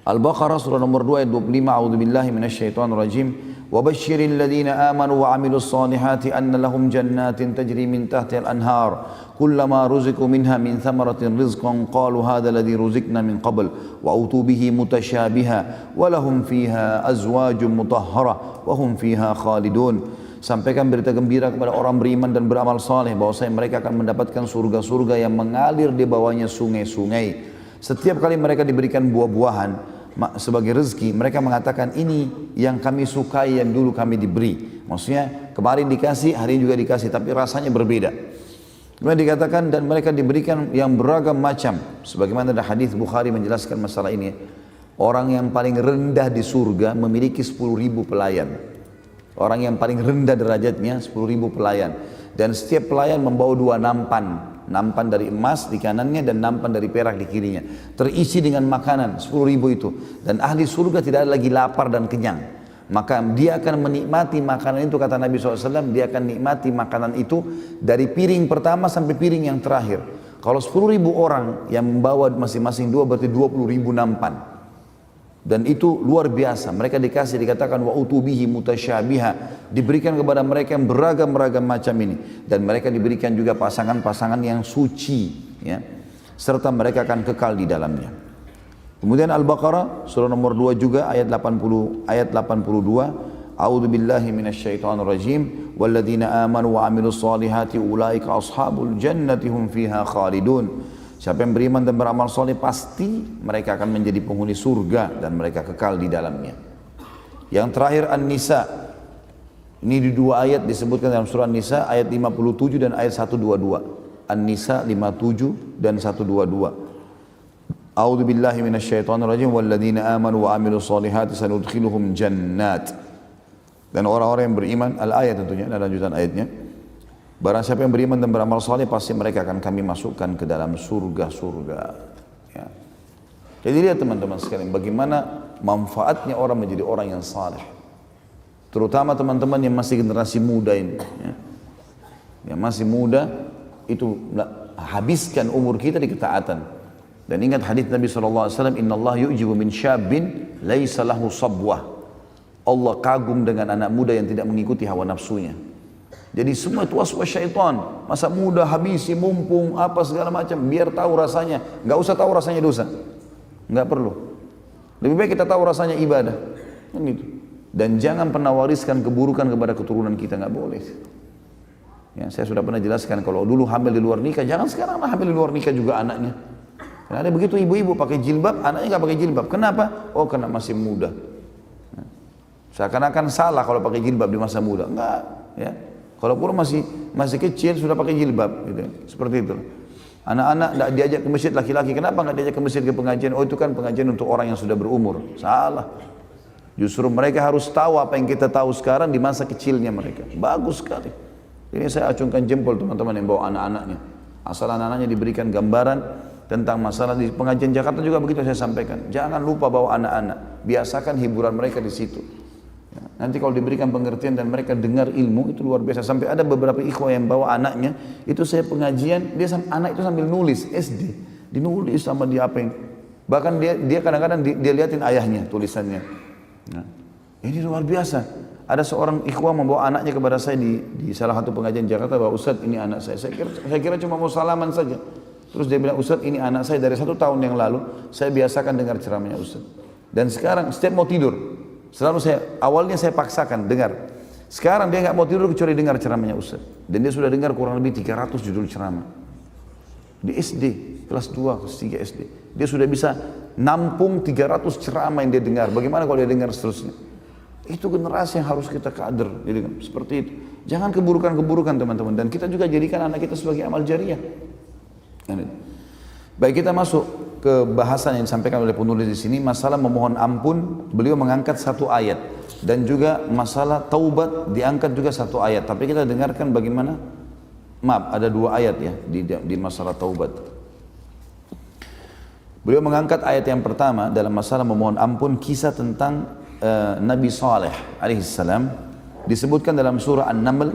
Al-Baqarah surah nomor 2 ayat 25. A'udzubillahi minasyaitonir rajim. Wa basyiril ladzina amanu wa 'amilus shalihati anna lahum jannatin tajri min tahtiha al-anhar. Kullama ruziqu minha min thamaratin rizqan qalu hadha alladhi ruzikna min qabl wa utu bihi mutasyabiha wa lahum fiha azwajun mutahharah wa hum fiha khalidun. Sampaikan berita gembira kepada orang beriman dan beramal saleh bahwasanya mereka akan mendapatkan surga-surga yang mengalir di bawahnya sungai-sungai. Setiap kali mereka diberikan buah-buahan sebagai rezeki, mereka mengatakan ini yang kami sukai yang dulu kami diberi. Maksudnya kemarin dikasih, hari ini juga dikasih, tapi rasanya berbeda. Kemudian dikatakan dan mereka diberikan yang beragam macam. Sebagaimana ada hadis Bukhari menjelaskan masalah ini. Orang yang paling rendah di surga memiliki 10.000 pelayan. Orang yang paling rendah derajatnya 10.000 pelayan. Dan setiap pelayan membawa 2 nampan. Nampan dari emas di kanannya dan nampan dari perak di kirinya. Terisi dengan makanan 10.000 itu. Dan ahli surga tidak ada lagi lapar dan kenyang. Maka dia akan menikmati makanan itu, kata Nabi SAW, dia akan nikmati makanan itu dari piring pertama sampai piring yang terakhir. Kalau 10.000 orang yang membawa masing-masing 2 berarti 20.000 nampan. Dan itu luar biasa. Mereka dikasih, dikatakan wa utubihi mutasyabiha, diberikan kepada mereka yang beragam-ragam macam ini. Dan mereka diberikan juga pasangan-pasangan yang suci ya. Serta mereka akan kekal di dalamnya. Kemudian Al-Baqarah surah nomor 2 juga ayat 82. A'udzu billahi minasyaitonir rajim. Walladzina amanu wa 'amilus shalihati ulaika ashabul jannati hum fiha khalidun. Siapa yang beriman dan beramal saleh pasti mereka akan menjadi penghuni surga dan mereka kekal di dalamnya. Yang terakhir An-Nisa. Ini di 2 ayat disebutkan dalam surah An-Nisa ayat 57 dan ayat 122. An-Nisa 57 dan 122. A'udzu billahi minasyaitonir rajim walladzina amanu wa amilus solihati sanudkhiluhum jannat. Dan orang-orang yang beriman, al-ayat tentunya, dan lanjutan ayatnya. Barang siapa yang beriman dan beramal saleh pasti mereka akan kami masukkan ke dalam surga-surga. Ya. Jadi lihat teman-teman sekalian, bagaimana manfaatnya orang menjadi orang yang saleh. Terutama teman-teman yang masih generasi muda ini. Ya. Yang masih muda, itu habiskan umur kita di ketaatan. Dan ingat hadis Nabi SAW, Inna Allah yu'jibu min syabin laisa lahu sabwah. Allah kagum dengan anak muda yang tidak mengikuti hawa nafsunya. Jadi semua itu waswas syaitan. Masa muda habisi, mumpung, apa segala macam. Biar tahu rasanya. Nggak usah tahu rasanya dosa. Nggak perlu. Lebih baik kita tahu rasanya ibadah. Kan gitu. Dan jangan pernah wariskan keburukan kepada keturunan kita. Nggak boleh. Ya, saya sudah pernah jelaskan kalau dulu hamil di luar nikah, jangan sekarang hamil di luar nikah juga anaknya. Karena ada begitu ibu-ibu pakai jilbab, anaknya nggak pakai jilbab. Kenapa? Oh, karena masih muda. Seakan-akan salah kalau pakai jilbab di masa muda. Enggak, ya. Kalau pun masih kecil sudah pakai jilbab, gitu. Seperti itu. Anak-anak tidak diajak ke masjid laki-laki. Kenapa nggak diajak ke masjid ke pengajian? Oh, itu kan pengajian untuk orang yang sudah berumur. Salah. Justru mereka harus tahu apa yang kita tahu sekarang di masa kecilnya mereka. Bagus sekali. Ini saya acungkan jempol teman-teman yang bawa anak-anaknya. Asal anak-anaknya diberikan gambaran tentang masalah di pengajian Jakarta juga begitu saya sampaikan. Jangan lupa bawa anak-anak. Biasakan hiburan mereka di situ. Nanti kalau diberikan pengertian dan mereka dengar ilmu itu luar biasa. Sampai ada beberapa ikhwah yang bawa anaknya, itu saya pengajian, anak itu sambil nulis SD, dinulis sama dia apa yang, bahkan dia kadang-kadang dia liatin ayahnya tulisannya. Nah, ini luar biasa. Ada seorang ikhwah membawa anaknya kepada saya di salah satu pengajian Jakarta, bahwa Ustaz ini anak saya. Saya kira cuma mau salaman saja. Terus dia bilang, Ustaz ini anak saya dari 1 tahun yang lalu saya biasakan dengar ceramahnya Ustaz. Dan sekarang setiap mau tidur awalnya saya paksakan dengar. Sekarang dia nggak mau tidur kecuali dengar ceramahnya Ustaz. Dan dia sudah dengar kurang lebih 300 judul ceramah. Di SD, kelas 2, kelas 3 SD. Dia sudah bisa nampung 300 ceramah yang dia dengar. Bagaimana kalau dia dengar seterusnya? Itu generasi yang harus kita kader. Jadi seperti itu. Jangan keburukan-keburukan teman-teman. Dan kita juga jadikan anak kita sebagai amal jariah. Baik, kita masuk ke bahasan yang disampaikan oleh penulis di sini, masalah memohon ampun. Beliau mengangkat 1 ayat dan juga masalah taubat diangkat juga 1 ayat. Tapi kita dengarkan bagaimana, maaf, ada 2 ayat ya di masalah taubat. Beliau mengangkat ayat yang pertama dalam masalah memohon ampun, kisah tentang Nabi Saleh alaihissalam, disebutkan dalam surah An-Naml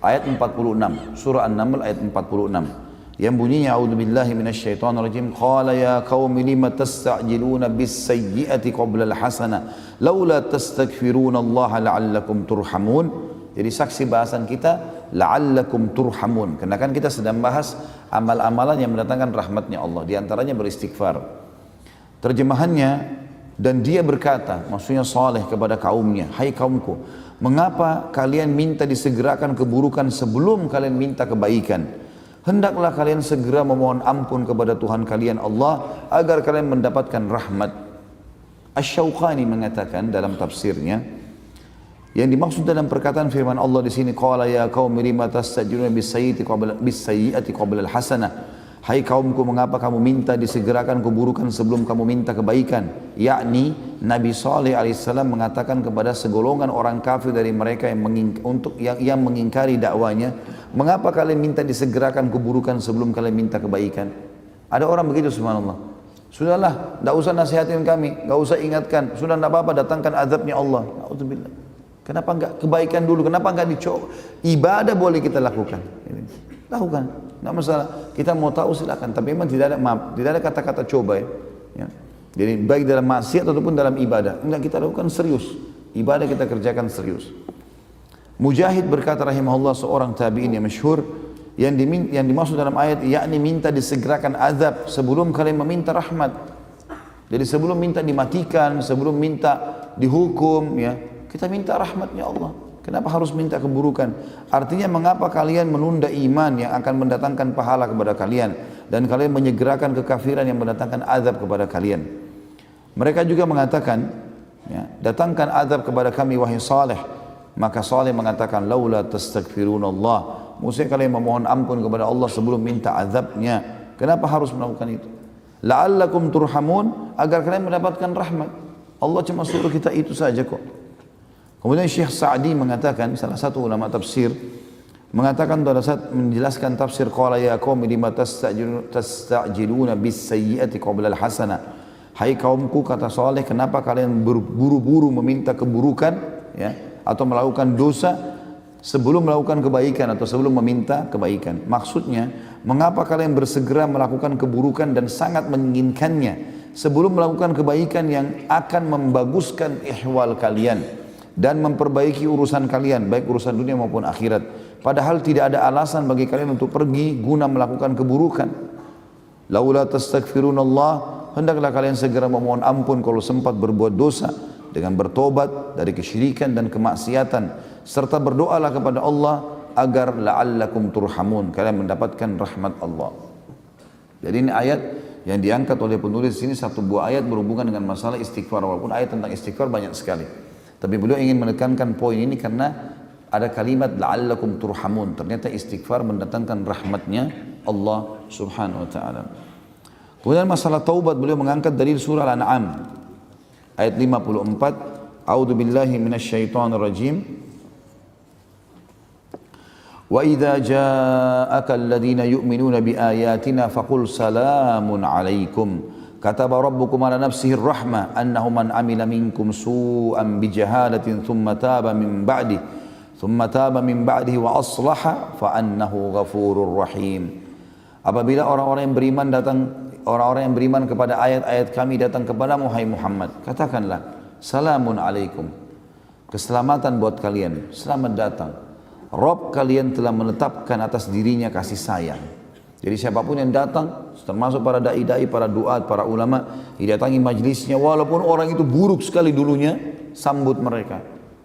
ayat 46. Surah An-Naml ayat 46. Yang bunyinya a'udzubillahi minasyaitonirrajim, qala ya qaumi lima tasta'jiluna bis-sayyi'ati qabla al-hasanah laula tastaghfiruna Allah la'allakum turhamun. Jadi saksi bahasan kita la'allakum turhamun, karena kan kita sedang bahas amal-amalan yang mendatangkan rahmatnya Allah, di antaranya beristighfar. Terjemahannya, dan dia berkata, maksudnya Saleh kepada kaumnya, hai kaumku, mengapa kalian minta disegerakan keburukan sebelum kalian minta kebaikan? Hendaklah kalian segera memohon ampun kepada Tuhan kalian Allah agar kalian mendapatkan rahmat. Asy-Syaukani mengatakan dalam tafsirnya, yang dimaksud dalam perkataan firman Allah di sini, qala ya qaumi lima tastajiluna bis-sayyi'ati qabla al-hasanah. Hai kaumku, mengapa kamu minta disegerakan keburukan sebelum kamu minta kebaikan? Yakni Nabi Saleh alaihissalam mengatakan kepada segolongan orang kafir dari mereka yang mengingkari dakwanya, mengapa kalian minta disegerakan keburukan sebelum kalian minta kebaikan? Ada orang begitu, subhanallah. Sudahlah, tidak usah nasihatin kami, tidak usah ingatkan, sudah tidak apa-apa, datangkan azabnya Allah. Na'udzubillah. Kenapa enggak kebaikan dulu? Kenapa enggak dicoba? Ibadah boleh kita lakukan. Lakukan, enggak masalah. Kita mau tahu silakan, tapi memang tidak ada kata-kata coba ya. Jadi baik dalam maksiat ataupun dalam ibadah, enggak, kita lakukan serius. Ibadah kita kerjakan serius. Mujahid berkata rahimahullah, seorang tabi'in yang masyhur, yang dimaksud dalam ayat yakni minta disegerakan azab sebelum kalian meminta rahmat. Jadi sebelum minta dimatikan, sebelum minta dihukum ya, kita minta rahmatnya Allah. Kenapa harus minta keburukan? Artinya mengapa kalian menunda iman yang akan mendatangkan pahala kepada kalian, dan kalian menyegerakan kekafiran yang mendatangkan azab kepada kalian? Mereka juga mengatakan, ya, datangkan azab kepada kami wahai Saleh. Maka Saleh mengatakan, laula tastaghfirunallah, maksudnya kalian memohon ampun kepada Allah sebelum minta azabnya. Kenapa harus melakukan itu? la'allakum turhamun, agar kalian mendapatkan rahmat. Allah cuma suruh kita itu saja kok. Kemudian Syekh Sa'di mengatakan, salah satu ulama tafsir, mengatakan pada saat menjelaskan tafsir, qala ya qaumi lima tastajiluna bis sayyiati qabla al hasanah. Hai kaumku, kata Saleh, kenapa kalian berburu-buru meminta keburukan, ya, atau melakukan dosa sebelum melakukan kebaikan atau sebelum meminta kebaikan. Maksudnya, mengapa kalian bersegera melakukan keburukan dan sangat menginginkannya sebelum melakukan kebaikan yang akan membaguskan ihwal kalian dan memperbaiki urusan kalian, baik urusan dunia maupun akhirat. Padahal tidak ada alasan bagi kalian untuk pergi guna melakukan keburukan. Laula tastaghfirunallah, hendaklah kalian segera memohon ampun kalau sempat berbuat dosa dengan bertobat dari kesyirikan dan kemaksiatan, serta berdoalah kepada Allah agar la'allakum turhamun, kalian mendapatkan rahmat Allah. Jadi ini ayat yang diangkat oleh penulis sini, satu buah ayat berhubungan dengan masalah istighfar, walaupun ayat tentang istighfar banyak sekali. Tapi beliau ingin menekankan poin ini karena ada kalimat la'allakum turhamun. Ternyata istighfar mendatangkan rahmatnya Allah subhanahu wa ta'ala. Kemudian masalah taubat, beliau mengangkat dari surah Al-An'am ayat 54. A'udzu billahi minasyaitonir rajim. Wa idza ja'aka alladhina yu'minuna biayatina faqul salamun 'alaikum kataba rabbukum 'ala nafsihi ar-rahmah annahu man 'amila minkum su'an bijahalatin thumma taba min ba'dihi wa aslaha fa annahu ghafurur rahim. Apabila orang-orang yang beriman kepada ayat-ayat kami datang kepadamu, hai Muhammad, katakanlah salamun 'alaikum, keselamatan buat kalian, selamat datang. Rabb kalian telah menetapkan atas dirinya kasih sayang. Jadi siapapun yang datang, termasuk para da'i-da'i, para duat, para ulama, didatangi majlisnya, walaupun orang itu buruk sekali dulunya, sambut mereka.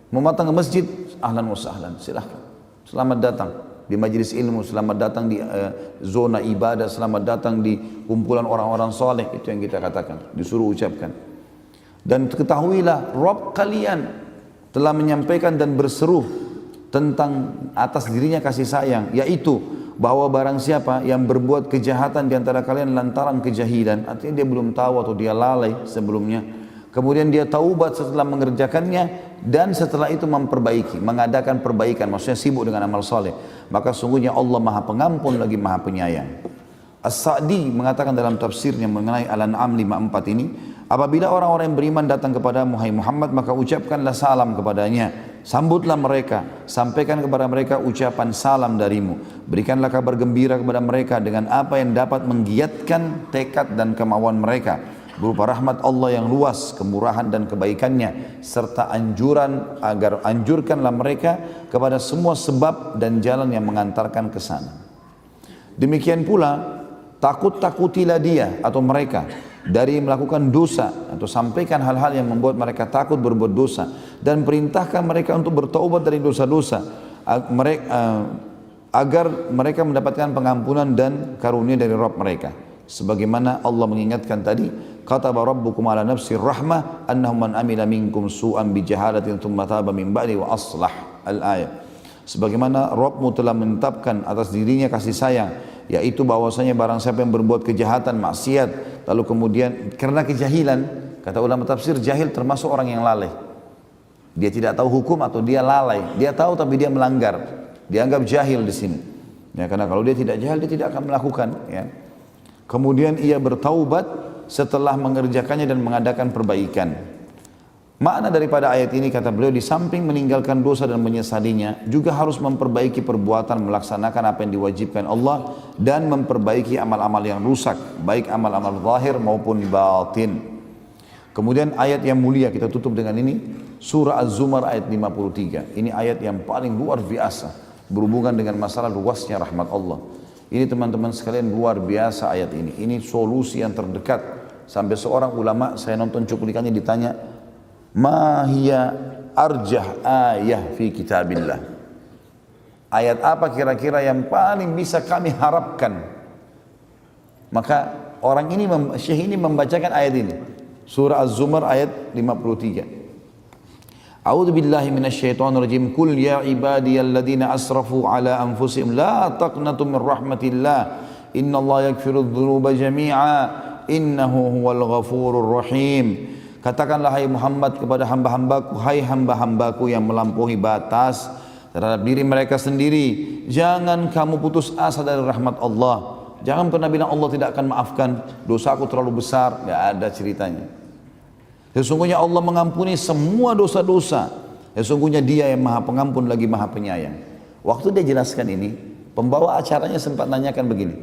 Mau datang ke masjid, ahlan wa sahlan, silahkan. Selamat datang di majlis ilmu, selamat datang di zona ibadah, selamat datang di kumpulan orang-orang soleh. Itu yang kita katakan, disuruh ucapkan. Dan ketahuilah, Rabb kalian telah menyampaikan dan berseru tentang atas dirinya kasih sayang, yaitu bahwa barang siapa yang berbuat kejahatan di antara kalian lantaran kejahilan, artinya dia belum tahu atau dia lalai sebelumnya, kemudian dia taubat setelah mengerjakannya dan setelah itu memperbaiki, mengadakan perbaikan, maksudnya sibuk dengan amal soleh, maka sungguhnya Allah Maha Pengampun lagi Maha Penyayang. As-Sa'di mengatakan dalam tafsirnya mengenai Al-An'am 54 ini, apabila orang-orang yang beriman datang kepadamu, hai Muhammad, maka ucapkanlah salam kepadanya, sambutlah mereka, sampaikan kepada mereka ucapan salam darimu, berikanlah kabar gembira kepada mereka dengan apa yang dapat menggiatkan tekad dan kemauan mereka, berupa rahmat Allah yang luas, kemurahan dan kebaikannya, serta anjurkanlah mereka kepada semua sebab dan jalan yang mengantarkan ke sana. Demikian pula takut-takutilah dia atau mereka dari melakukan dosa, atau sampaikan hal-hal yang membuat mereka takut berbuat dosa, dan perintahkan mereka untuk bertaubat dari dosa-dosa agar mereka mendapatkan pengampunan dan karunia dari Rabb mereka. Sebagaimana Allah mengingatkan tadi, kataba rabbukum 'ala nafsir rahmah annahu man amila minkum su'an bijahalatin thumma taba min ba'di wa aslah. Al-ayat. Sebagaimana Rabbmu telah menetapkan atas dirinya kasih sayang, yaitu bahwasanya barang siapa yang berbuat kejahatan, maksiat, lalu kemudian karena kejahilan, kata ulama tafsir, jahil termasuk orang yang lalai. Dia tidak tahu hukum atau dia lalai. Dia tahu tapi dia melanggar. Dianggap jahil di sini. Ya, karena kalau dia tidak jahil, dia tidak akan melakukan. Ya. Kemudian ia bertaubat setelah mengerjakannya dan mengadakan perbaikan. Makna daripada ayat ini, kata beliau, di samping meninggalkan dosa dan menyesalinya, juga harus memperbaiki perbuatan, melaksanakan apa yang diwajibkan Allah, dan memperbaiki amal-amal yang rusak, baik amal-amal zahir maupun batin. Kemudian ayat yang mulia, kita tutup dengan ini, surah Az-Zumar ayat 53. Ini ayat yang paling luar biasa, berhubungan dengan masalah luasnya rahmat Allah. Ini teman-teman sekalian, luar biasa ayat ini. Ini solusi yang terdekat. Sampai seorang ulama, saya nonton cuplikannya, ditanya, ma hiya arjah ayah fi kitabillah, ayat apa kira-kira yang paling bisa kami harapkan? Maka orang ini, syekh ini membacakan ayat ini, surah Az-Zumar ayat 53. A'udzu billahi minasyaitonir rajim. Qul ya ibadiyalladzina asrafu ala anfusihim la taqnatu min rahmatillah innallaha yaghfiru dzunuba jami'a innahu huwal ghafurur rahim. Katakanlah hai Muhammad kepada hamba-hambaku, hai hamba-hambaku yang melampaui batas terhadap diri mereka sendiri, jangan kamu putus asa dari rahmat Allah. Jangan pernah bilang Allah tidak akan maafkan, dosaku terlalu besar, tidak ada ceritanya. Sesungguhnya Allah mengampuni semua dosa-dosa. Sesungguhnya Dia yang Maha Pengampun lagi Maha Penyayang. Waktu dia jelaskan ini, pembawa acaranya sempat nanyakan begini,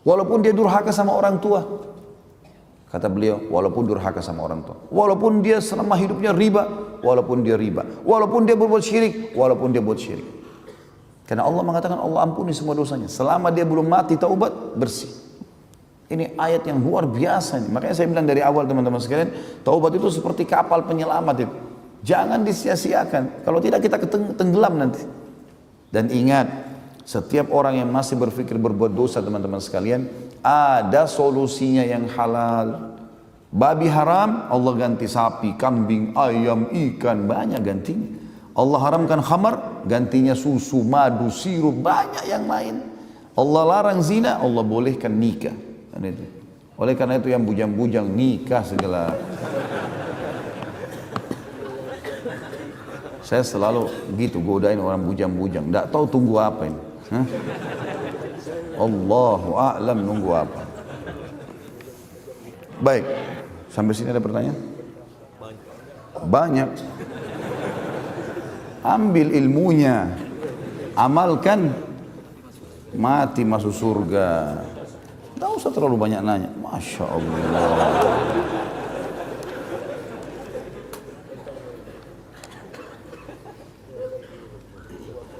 walaupun dia durhaka sama orang tua, kata beliau, walaupun durhaka sama orang tua, walaupun dia selama hidupnya riba, walaupun dia riba, walaupun dia berbuat syirik, walaupun dia buat syirik. Karena Allah mengatakan Allah ampuni semua dosanya, selama dia belum mati taubat, bersih. Ini ayat yang luar biasa nih. Makanya saya bilang dari awal teman-teman sekalian, taubat itu seperti kapal penyelamat itu. Jangan disia-siakan, kalau tidak kita tenggelam nanti. Dan ingat, setiap orang yang masih berpikir berbuat dosa teman-teman sekalian, ada solusinya yang halal. Babi haram, Allah ganti sapi, kambing, ayam, ikan, banyak gantinya. Allah haramkan khamar, gantinya susu, madu, sirup, banyak yang lain. Allah larang zina, Allah bolehkan nikah. Oleh karena itu yang bujang-bujang nikah segala. Saya selalu gitu godain orang bujang-bujang, tidak tahu tunggu apa ini. Allahu a'lam nunggu apa. Baik, sampai sini ada pertanyaan? Banyak. Ambil ilmunya, amalkan, mati masuk surga. Tidak usah terlalu banyak nanya. Masya Allah.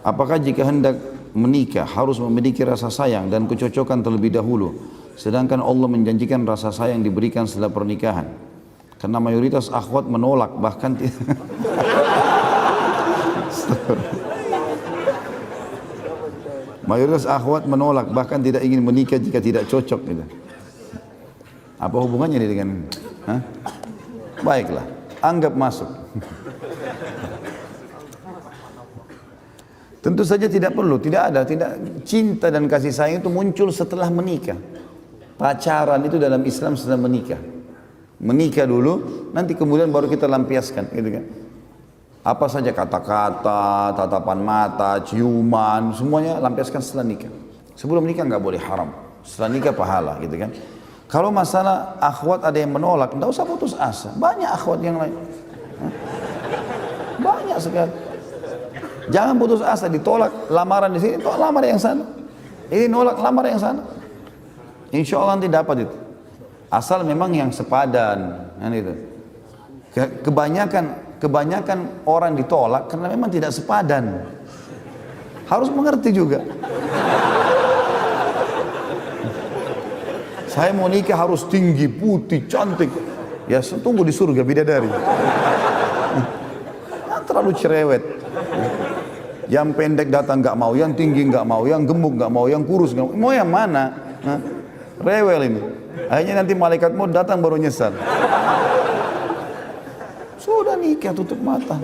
Apakah jika hendak menikah harus memiliki rasa sayang dan kecocokan terlebih dahulu, sedangkan Allah menjanjikan rasa sayang diberikan setelah pernikahan? Karena mayoritas akhwat menolak, bahkan mayoritas akhwat menolak, bahkan tidak ingin menikah jika tidak cocok gitu. Apa hubungannya dengan baiklah, anggap masuk. Tentu saja tidak perlu, tidak cinta dan kasih sayang itu muncul setelah menikah. Pacaran itu dalam Islam setelah menikah. Menikah dulu, nanti kemudian baru kita lampiaskan, gitu kan. Apa saja kata-kata, tatapan mata, ciuman, semuanya lampiaskan setelah nikah. Sebelum nikah nggak boleh haram, setelah nikah pahala, gitu kan. Kalau masalah akhwat ada yang menolak, nggak usah putus asa. Banyak akhwat yang lain, banyak sekali. Jangan putus asa, ditolak lamaran di sini, tolak lamar yang sana. Ini nolak lamar yang sana. Insya Allah nanti dapat itu. Asal memang yang sepadan, kan itu. Kebanyakan orang ditolak karena memang tidak sepadan. Harus mengerti juga. Saya mau nikah harus tinggi, putih, cantik. Ya tunggu di surga bidadari. Terlalu cerewet. Yang pendek datang nggak mau, yang tinggi nggak mau, yang gemuk nggak mau, yang kurus nggak mau yang mana? Rewel ini. Akhirnya nanti malaikat mau datang baru nyesal. Sudah nikah tutup mata.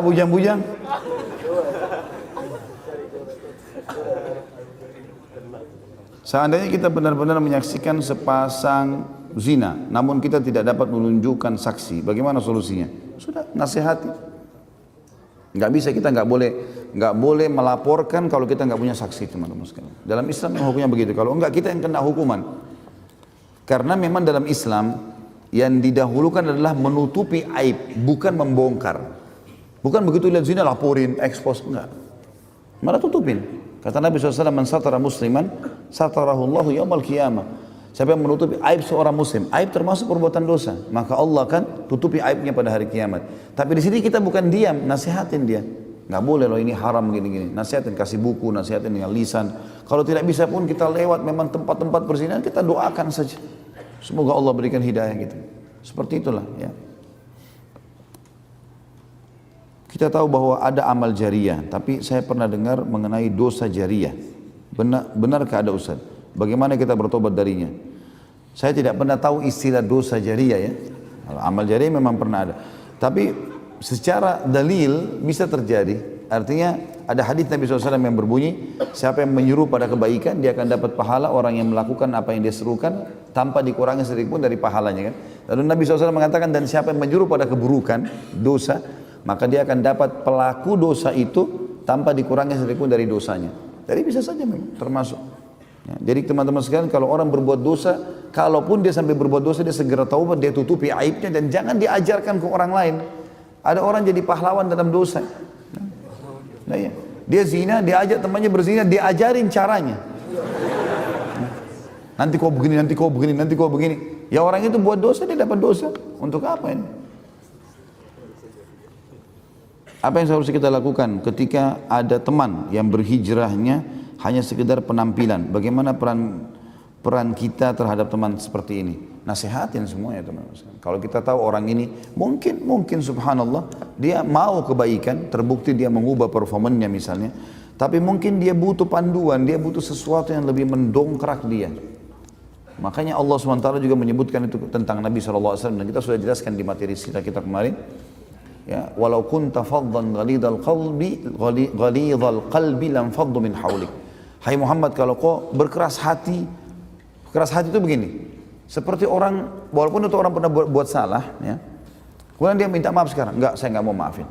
Bujang-bujang. Seandainya kita benar-benar menyaksikan sepasang zina, namun kita tidak dapat menunjukkan saksi, bagaimana solusinya? Sudah, nasihati. Nggak bisa, kita nggak boleh melaporkan kalau kita nggak punya saksi, teman-teman sekalian. Dalam Islam hukumnya begitu. Kalau enggak, kita yang kena hukuman. Karena memang dalam Islam yang didahulukan adalah menutupi aib, bukan membongkar. Bukan begitu lihat zina laporin, expose, enggak. Malah tutupin. Kata Nabi SAW, man satara musliman, satarahullahu yawmal qiyamah. Siapa yang menutupi aib seorang muslim, aib termasuk perbuatan dosa, maka Allah akan tutupi aibnya pada hari kiamat. Tapi di sini kita bukan diam, nasihatin dia. Nggak boleh loh ini haram gini-gini. Nasihatin, kasih buku, nasihatin dengan lisan. Kalau tidak bisa pun kita lewat memang tempat-tempat perzinahan, kita doakan saja. Semoga Allah berikan hidayah gitu. Seperti itulah ya. Kita tahu bahwa ada amal jariah, tapi saya pernah dengar mengenai dosa jariah. Benarkah ada Ustaz? Bagaimana kita bertobat darinya? Saya tidak pernah tahu istilah dosa jariah ya. Amal jariah memang pernah ada. Tapi secara dalil bisa terjadi. Artinya ada hadis Nabi SAW yang berbunyi, siapa yang menyuruh pada kebaikan, dia akan dapat pahala orang yang melakukan apa yang dia serukan tanpa dikurangi sedikit pun dari pahalanya kan. Lalu Nabi SAW mengatakan, dan siapa yang menyuruh pada keburukan, dosa, maka dia akan dapat pelaku dosa itu tanpa dikurangi sedikit pun dari dosanya. Jadi bisa saja memang termasuk. Ya, jadi teman-teman sekalian, kalau orang berbuat dosa, kalaupun dia sampai berbuat dosa, dia segera taubat, dia tutupi aibnya dan jangan diajarkan ke orang lain. Ada orang jadi pahlawan dalam dosa. Nah, ya. Dia zina, dia ajak temannya berzina, dia ajarin caranya. Nanti kau begini, nanti kau begini, nanti kau begini. Ya orang itu buat dosa, dia dapat dosa. Untuk apa ini? Apa yang harus kita lakukan ketika ada teman yang berhijrahnya hanya sekedar penampilan? Bagaimana peran kita terhadap teman seperti ini? Nasihatin semuanya teman-teman. Kalau kita tahu orang ini mungkin subhanallah dia mau kebaikan, terbukti dia mengubah performanya misalnya, tapi mungkin dia butuh panduan, dia butuh sesuatu yang lebih mendongkrak dia. Makanya Allah SWT juga menyebutkan itu tentang Nabi SAW, dan kita sudah jelaskan di materi kita kemarin. Ya, walau kunta faddan ghalidhal qalbi lam faddu min hawlik. Hai Muhammad, kalau kau berkeras hati itu begini. Seperti orang, walaupun itu orang pernah buat salah, ya, kemudian dia minta maaf sekarang, enggak, saya enggak mau maafin.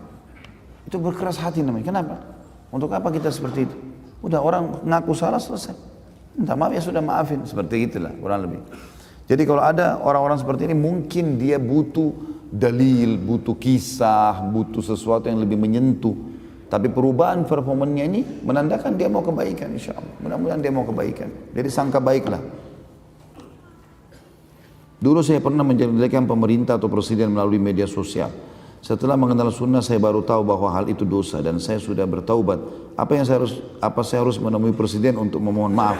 Itu berkeras hati namanya. Kenapa? Untuk apa kita seperti itu? Udah orang ngaku salah, selesai. Minta maaf, ya sudah, maafin. Seperti itulah, kurang lebih. Jadi kalau ada orang-orang seperti ini, mungkin dia butuh dalil, butuh kisah, butuh sesuatu yang lebih menyentuh. Tapi perubahan performanya ini menandakan dia mau kebaikan, insya Allah. Mudah-mudahan dia mau kebaikan. Jadi sangka baiklah. Dulu saya pernah menjelekkan pemerintah atau presiden melalui media sosial. Setelah mengenal sunnah, saya baru tahu bahwa hal itu dosa dan saya sudah bertaubat. Apa saya harus menemui presiden untuk memohon maaf?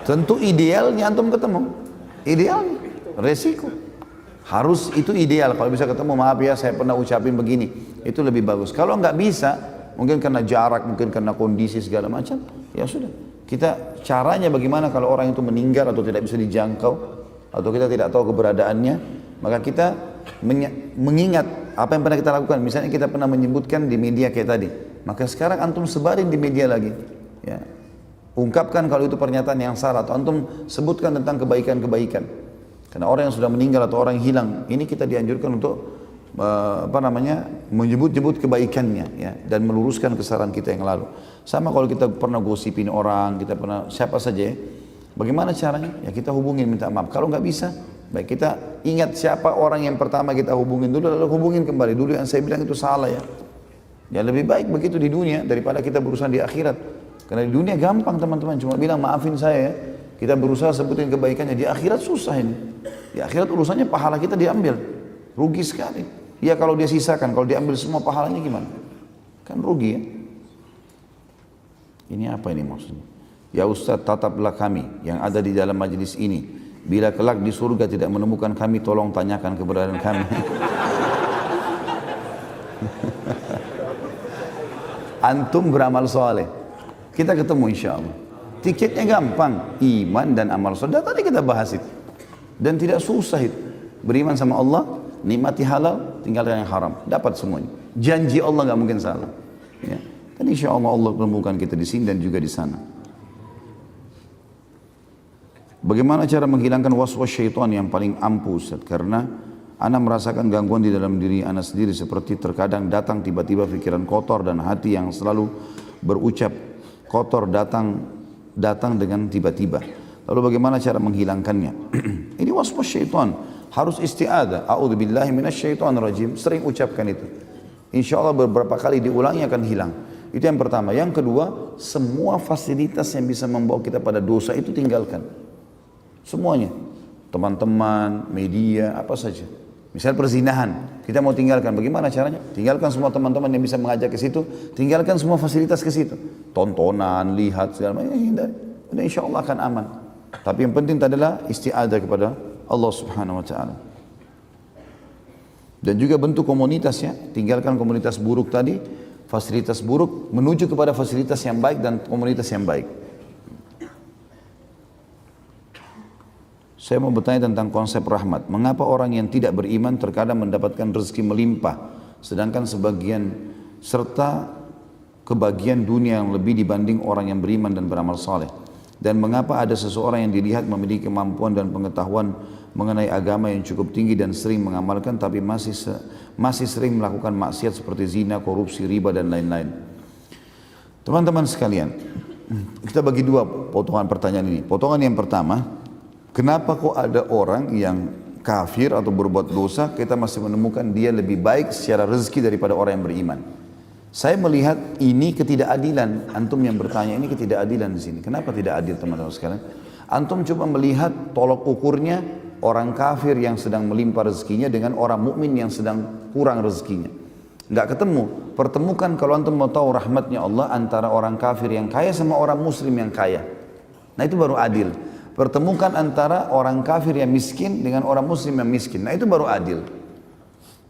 Tentu idealnya antum ketemu. Idealnya, resiko. Harus itu ideal. Kalau bisa ketemu, maaf ya saya pernah ucapin begini. Itu lebih bagus. Kalau nggak bisa, mungkin karena jarak, mungkin karena kondisi segala macam, ya sudah. Kita caranya bagaimana kalau orang itu meninggal atau tidak bisa dijangkau atau kita tidak tahu keberadaannya, maka kita mengingat apa yang pernah kita lakukan. Misalnya kita pernah menyebutkan di media kayak tadi, maka sekarang antum sebarin di media lagi, ya. Ungkapkan kalau itu pernyataan yang salah, atau antum sebutkan tentang kebaikan-kebaikan. Karena orang yang sudah meninggal atau orang yang hilang, ini kita dianjurkan untuk menyebut-nyebut kebaikannya, ya, dan meluruskan kesalahan kita yang lalu. Sama kalau kita pernah gosipin orang, kita pernah siapa saja, ya, bagaimana caranya? Ya kita hubungin, minta maaf. Kalau nggak bisa, baik kita ingat siapa orang yang pertama kita hubungin dulu, lalu hubungin kembali. Dulu yang saya bilang itu salah ya. Ya lebih baik begitu di dunia daripada kita berusaha di akhirat. Karena di dunia gampang teman-teman, cuma bilang maafin saya ya. Kita berusaha sebutin kebaikannya, di akhirat susah ini. Di akhirat urusannya pahala kita diambil, rugi sekali. Ya kalau dia sisakan, kalau diambil semua pahalanya gimana? Kan rugi ya. Ini apa ini maksudnya? Ya Ustaz, tataplah kami yang ada di dalam majelis ini. Bila kelak di surga tidak menemukan kami, tolong tanyakan keberadaan kami. Antum beramal soleh, kita ketemu insya Allah. Tiketnya gampang, iman dan amal soleh. Tadi kita bahas itu. Dan tidak susah itu. Beriman sama Allah, nikmati halal, tinggalkan yang haram, dapat semuanya. Janji Allah nggak mungkin salah. Ya. Dan insya Allah Allah menemukan kita di sini dan juga di sana. Bagaimana cara menghilangkan waswas syaitan yang paling ampuh Ustaz? Karena ana merasakan gangguan di dalam diri ana sendiri, seperti terkadang datang tiba-tiba pikiran kotor dan hati yang selalu berucap kotor datang dengan tiba-tiba. Lalu bagaimana cara menghilangkannya? Ini waswas syaitan. Harus isti'adah. A'udzubillahi minasyaitonirrajim. Sering ucapkan itu. Insya Allah beberapa kali diulangi akan hilang. Itu yang pertama. Yang kedua, semua fasilitas yang bisa membawa kita pada dosa itu tinggalkan. Semuanya. Teman-teman, media, apa saja. Misal perzinahan, kita mau tinggalkan. Bagaimana caranya? Tinggalkan semua teman-teman yang bisa mengajak ke situ. Tinggalkan semua fasilitas ke situ. Tontonan, lihat, segala macam. Hindari. Dan insya Allah akan aman. Tapi yang penting adalah isti'adah kepada Allah Subhanahu wa ta'ala. Dan juga bentuk komunitasnya, tinggalkan komunitas buruk tadi, fasilitas buruk, menuju kepada fasilitas yang baik dan komunitas yang baik. Saya mau bertanya tentang konsep rahmat. Mengapa orang yang tidak beriman terkadang mendapatkan rezeki melimpah, sedangkan sebagian serta kebagian dunia yang lebih dibanding orang yang beriman dan beramal saleh. Dan mengapa ada seseorang yang dilihat memiliki kemampuan dan pengetahuan mengenai agama yang cukup tinggi dan sering mengamalkan, tapi masih sering melakukan maksiat seperti zina, korupsi, riba dan lain-lain. Teman-teman sekalian, kita bagi dua potongan pertanyaan ini. Potongan yang pertama, kenapa kok ada orang yang kafir atau berbuat dosa, kita masih menemukan dia lebih baik secara rezeki daripada orang yang beriman? Saya melihat ini ketidakadilan. Antum yang bertanya ini ketidakadilan di sini. Kenapa tidak adil teman-teman sekalian? Antum coba melihat tolok ukurnya orang kafir yang sedang melimpah rezekinya dengan orang mukmin yang sedang kurang rezekinya. Enggak ketemu. Pertemukan kalau antum mau tahu rahmatnya Allah antara orang kafir yang kaya sama orang muslim yang kaya. Nah itu baru adil. Pertemukan antara orang kafir yang miskin dengan orang muslim yang miskin. Nah itu baru adil.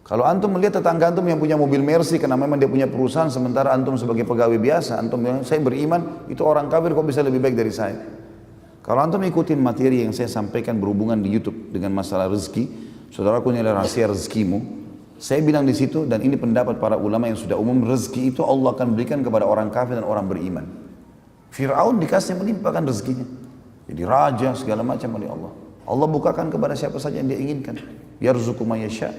Kalau antum melihat tetangga antum yang punya mobil Mercy karena memang dia punya perusahaan, sementara antum sebagai pegawai biasa, antum bilang saya beriman, itu orang kafir kok bisa lebih baik dari saya. Kalau antum ikutin materi yang saya sampaikan berhubungan di YouTube dengan masalah rezeki, saudaraku ini adalah rahasia rezekimu. Saya bilang di situ, dan ini pendapat para ulama yang sudah umum, rezeki itu Allah akan berikan kepada orang kafir dan orang beriman. Fir'aun dikasih melimpahkan rezekinya, jadi raja segala macam oleh Allah. Allah bukakan kepada siapa saja yang dia inginkan. Yarzuqu man yasha.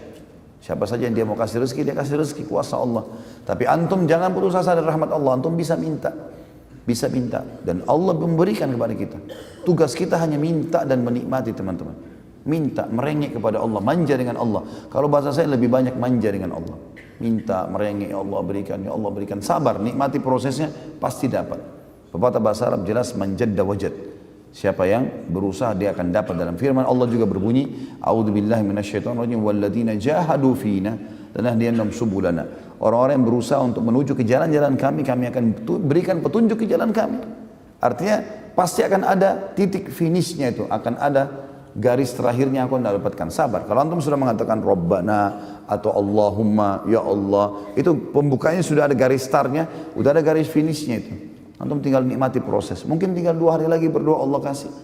Siapa saja yang dia mau kasih rezeki, dia kasih rezeki, kuasa Allah. Tapi antum jangan putus asa dari rahmat Allah. Antum bisa minta. Bisa minta. Dan Allah memberikan kepada kita. Tugas kita hanya minta dan menikmati teman-teman. Minta, merengek kepada Allah, manja dengan Allah. Kalau bahasa saya lebih banyak manja dengan Allah. Minta, merengek, ya Allah berikan, ya Allah berikan. Sabar, nikmati prosesnya, pasti dapat. Pepatah bahasa Arab jelas, manjadda wajad. Siapa yang berusaha dia akan dapat. Dalam firman Allah juga berbunyi, a'udzubillahi minasyaitonirrajim walladzina jahadu fina lanahdiyannahum subulana. Orang-orang yang berusaha untuk menuju ke jalan-jalan kami akan berikan petunjuk ke jalan kami. Artinya pasti akan ada titik finishnya, itu akan ada garis terakhirnya aku akan dapatkan. Sabar. Kalau antum sudah mengatakan Rabbana atau Allahumma, ya Allah, itu pembukanya sudah ada garis startnya, udah ada garis finishnya itu. Antum tinggal nikmati proses. Mungkin tinggal 2 hari lagi berdoa Allah kasih.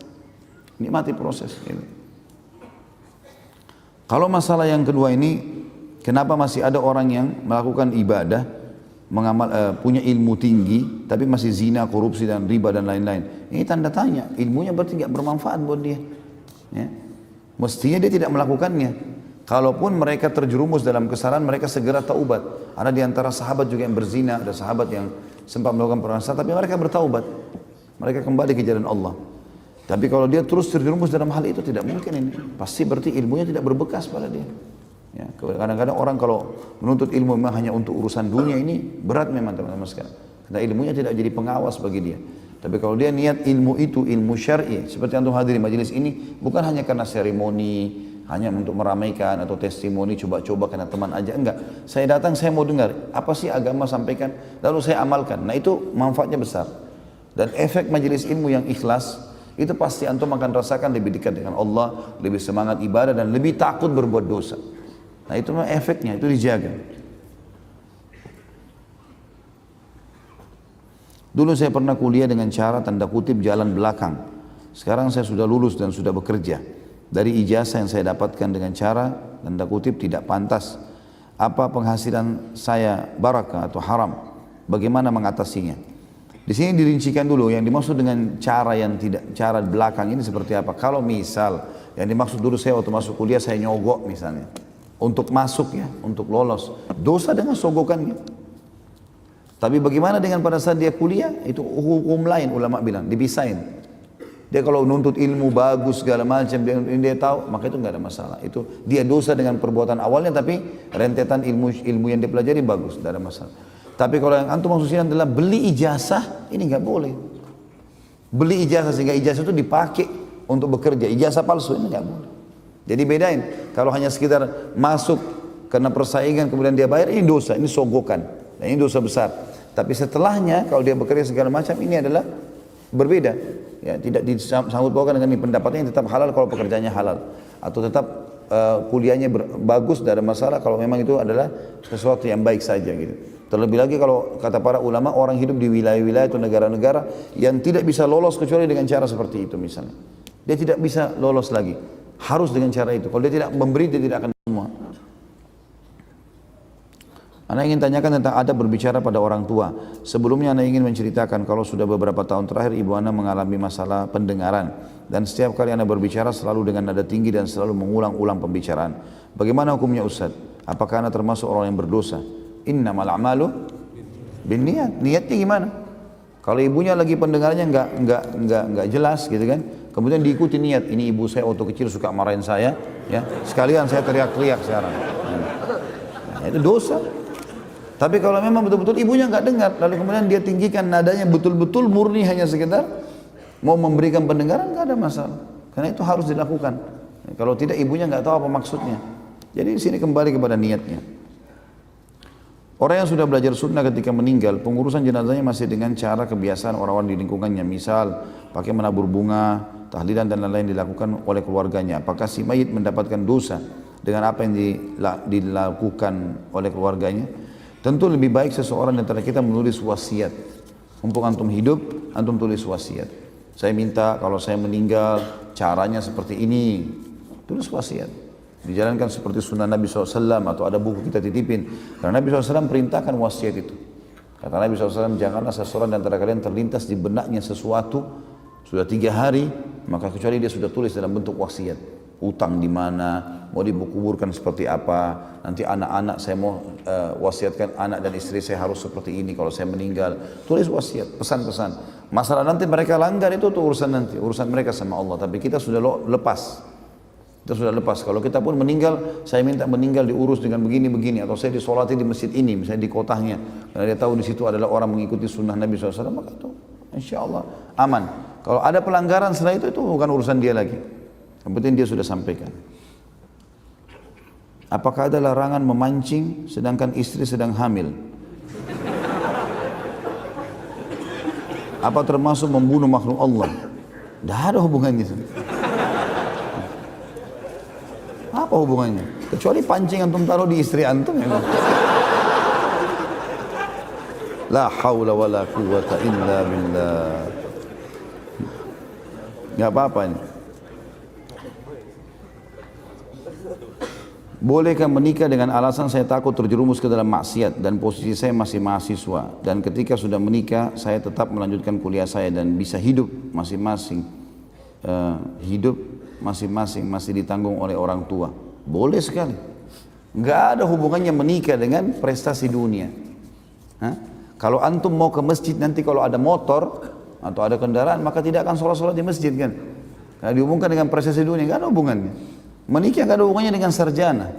Nikmati proses. Kalau masalah yang kedua ini, kenapa masih ada orang yang melakukan ibadah, punya ilmu tinggi, tapi masih zina, korupsi dan riba dan lain-lain? Ini tanda tanya. Ilmunya berarti tidak bermanfaat buat dia. Ya. Mestinya dia tidak melakukannya. Kalaupun mereka terjerumus dalam kesalahan, mereka segera taubat. Ada di antara sahabat juga yang berzina, ada sahabat yang sempat melakukan perkara, tapi mereka bertaubat. Mereka kembali ke jalan Allah. Tapi kalau dia terus terjerumus dalam hal itu, tidak mungkin ini. Pasti berarti ilmunya tidak berbekas pada dia. Ya, kadang-kadang orang kalau menuntut ilmu memang hanya untuk urusan dunia, ini berat memang teman-teman sekalian. Karena ilmunya tidak jadi pengawas bagi dia. Tapi kalau dia niat ilmu itu, ilmu syar'i, seperti antum hadir di majelis ini, bukan hanya karena seremoni, hanya untuk meramaikan atau testimoni, coba-coba karena teman aja, enggak. Saya datang, saya mau dengar, apa sih agama sampaikan, lalu saya amalkan. Nah itu manfaatnya besar. Dan efek majelis ilmu yang ikhlas, itu pasti antum akan rasakan lebih dekat dengan Allah, lebih semangat ibadah, dan lebih takut berbuat dosa. Nah itu efeknya, itu dijaga. Dulu saya pernah kuliah dengan cara tanda kutip jalan belakang. Sekarang saya sudah lulus dan sudah bekerja. Dari ijazah yang saya dapatkan dengan cara tanda kutip tidak pantas. Apa penghasilan saya barakah atau haram? Bagaimana mengatasinya? Di sini dirincikan dulu yang dimaksud dengan cara yang tidak, cara belakang ini seperti apa. Kalau misal yang dimaksud dulu saya waktu masuk kuliah saya nyogok misalnya. Untuk masuk ya, untuk lolos. Dosa dengan sogokannya. Tapi bagaimana dengan pada saat dia kuliah? Itu hukum lain, ulama bilang, dipisahin. Dia kalau nuntut ilmu bagus segala macam, dia tahu, maka itu nggak ada masalah. Itu dia dosa dengan perbuatan awalnya, tapi rentetan ilmu yang dia pelajari bagus, tidak ada masalah. Tapi kalau yang antum maksudnya adalah beli ijazah, ini nggak boleh. Beli ijazah sehingga ijazah itu dipakai untuk bekerja, ijazah palsu ini nggak boleh. Jadi bedain. Kalau hanya sekitar masuk karena persaingan kemudian dia bayar, ini dosa, ini sogokan, dan ini dosa besar. Tapi setelahnya kalau dia bekerja segala macam, ini adalah berbeda. Ya, tidak disangkut pautkan dengan ini, pendapatnya tetap halal kalau pekerjaannya halal, atau tetap kuliahnya bagus, tidak ada masalah kalau memang itu adalah sesuatu yang baik saja gitu. Terlebih lagi kalau kata para ulama, orang hidup di wilayah-wilayah atau negara-negara yang tidak bisa lolos kecuali dengan cara seperti itu misalnya, dia tidak bisa lolos lagi, harus dengan cara itu. Kalau dia tidak memberi, dia tidak akan semua. Anda ingin tanyakan tentang adab berbicara pada orang tua. Sebelumnya Anda ingin menceritakan kalau sudah beberapa tahun terakhir ibu Anda mengalami masalah pendengaran. Dan setiap kali Anda berbicara selalu dengan nada tinggi dan selalu mengulang-ulang pembicaraan. Bagaimana hukumnya Ustaz? Apakah Anda termasuk orang yang berdosa? Innamal a'malu binniyat. Niatnya gimana? Kalau ibunya lagi pendengarannya enggak jelas gitu kan. Kemudian diikuti niat. Ini ibu saya waktu kecil suka marahin saya, ya. Sekalian saya teriak-teriak sekarang. Nah, itu dosa. Tapi kalau memang betul-betul ibunya nggak dengar, lalu kemudian dia tinggikan nadanya betul-betul murni hanya sekedar mau memberikan pendengaran, nggak ada masalah. Karena itu harus dilakukan. Kalau tidak ibunya nggak tahu apa maksudnya. Jadi di sini kembali kepada niatnya. Orang yang sudah belajar sunnah ketika meninggal, pengurusan jenazahnya masih dengan cara kebiasaan orang-orang di lingkungannya. Misal pakai menabur bunga, tahlilan dan lain-lain dilakukan oleh keluarganya. Apakah si mayit mendapatkan dosa dengan apa yang dilakukan oleh keluarganya? Tentu lebih baik seseorang antara kita menulis wasiat. Mumpung antum hidup, antum tulis wasiat. Saya minta kalau saya meninggal, caranya seperti ini. Tulis wasiat. Dijalankan seperti sunnah Nabi SAW atau ada buku kita titipin. Karena Nabi SAW perintahkan wasiat itu. Kata Nabi SAW, janganlah seseorang antara kalian terlintas di benaknya sesuatu sudah 3 hari, maka kecuali dia sudah tulis dalam bentuk wasiat. Utang di mana, mau dikuburkan seperti apa, nanti anak-anak saya mau wasiatkan anak dan istri saya harus seperti ini kalau saya meninggal. Tulis wasiat, pesan-pesan. Masalah nanti mereka langgar itu tuh urusan nanti, urusan mereka sama Allah. Tapi kita sudah lepas. Kita sudah lepas. Kalau kita pun meninggal, saya minta meninggal diurus dengan begini-begini, atau saya disolati di masjid ini, misalnya di kotanya, karena dia tahu di situ adalah orang mengikuti sunnah Nabi SAW, maka itu insya Allah aman. Kalau ada pelanggaran setelah itu bukan urusan dia lagi. Yang penting dia sudah sampaikan. Apakah ada larangan memancing sedangkan istri sedang hamil? Apa termasuk membunuh makhluk Allah? Tidak ada hubungannya. Apa hubungannya? Kecuali pancing antum taruh di istri antum. La haula wa la quwwata illa billah. Gak apa-apa ini. Bolehkah menikah dengan alasan saya takut terjerumus ke dalam maksiat dan posisi saya masih mahasiswa, dan ketika sudah menikah saya tetap melanjutkan kuliah saya dan bisa hidup masing-masing masih ditanggung oleh orang tua? Boleh sekali. Nggak ada hubungannya menikah dengan prestasi dunia. Kalau antum mau ke masjid nanti kalau ada motor atau ada kendaraan maka tidak akan sholat di masjid kan? Karena dihubungkan dengan prestasi dunia, nggak ada hubungannya. Menikah gak ada hubungannya dengan sarjana,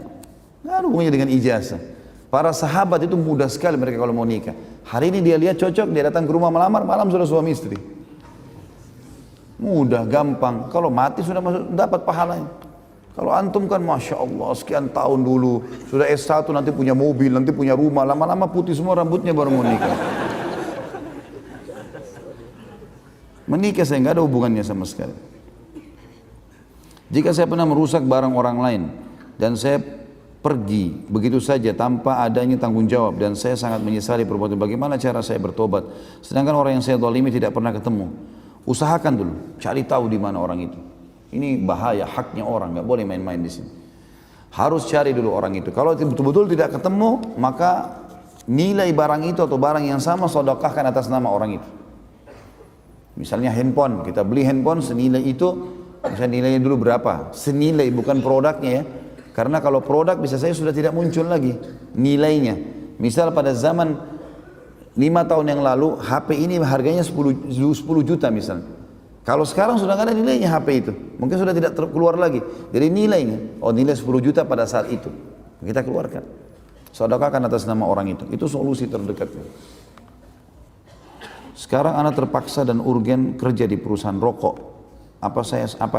gak ada hubungannya dengan ijazah. Para sahabat itu mudah sekali mereka kalau mau nikah. Hari ini dia lihat cocok, dia datang ke rumah melamar, malam sudah suami istri. Mudah, gampang. Kalau mati sudah masuk, dapat pahalanya. Kalau antum kan Masya Allah sekian tahun dulu, sudah S1 nanti punya mobil, nanti punya rumah, lama-lama putih semua rambutnya baru mau nikah. Menikah saya gak ada hubungannya sama sekali. Jika saya pernah merusak barang orang lain dan saya pergi begitu saja tanpa adanya tanggung jawab dan saya sangat menyesali perbuatan, bagaimana cara saya bertobat? Sedangkan orang yang saya zalimi tidak pernah ketemu. Usahakan dulu, cari tahu di mana orang itu. Ini bahaya, haknya orang, nggak boleh main-main di sini. Harus cari dulu orang itu. Kalau betul-betul tidak ketemu, maka nilai barang itu atau barang yang sama sedekahkan atas nama orang itu. Misalnya handphone, kita beli handphone senilai itu. Misalnya nilainya dulu berapa? Senilai, bukan produknya ya. Karena kalau produk bisa saya sudah tidak muncul lagi nilainya. Misal pada zaman 5 tahun yang lalu HP ini harganya 10 juta misalnya. Kalau sekarang sudah nggak ada nilainya HP itu. Mungkin sudah tidak keluar lagi. Jadi nilainya, nilai 10 juta pada saat itu. Kita keluarkan. Sedekahkan atas nama orang itu. Itu solusi terdekat. Sekarang anak terpaksa dan urgen kerja di perusahaan rokok. Apa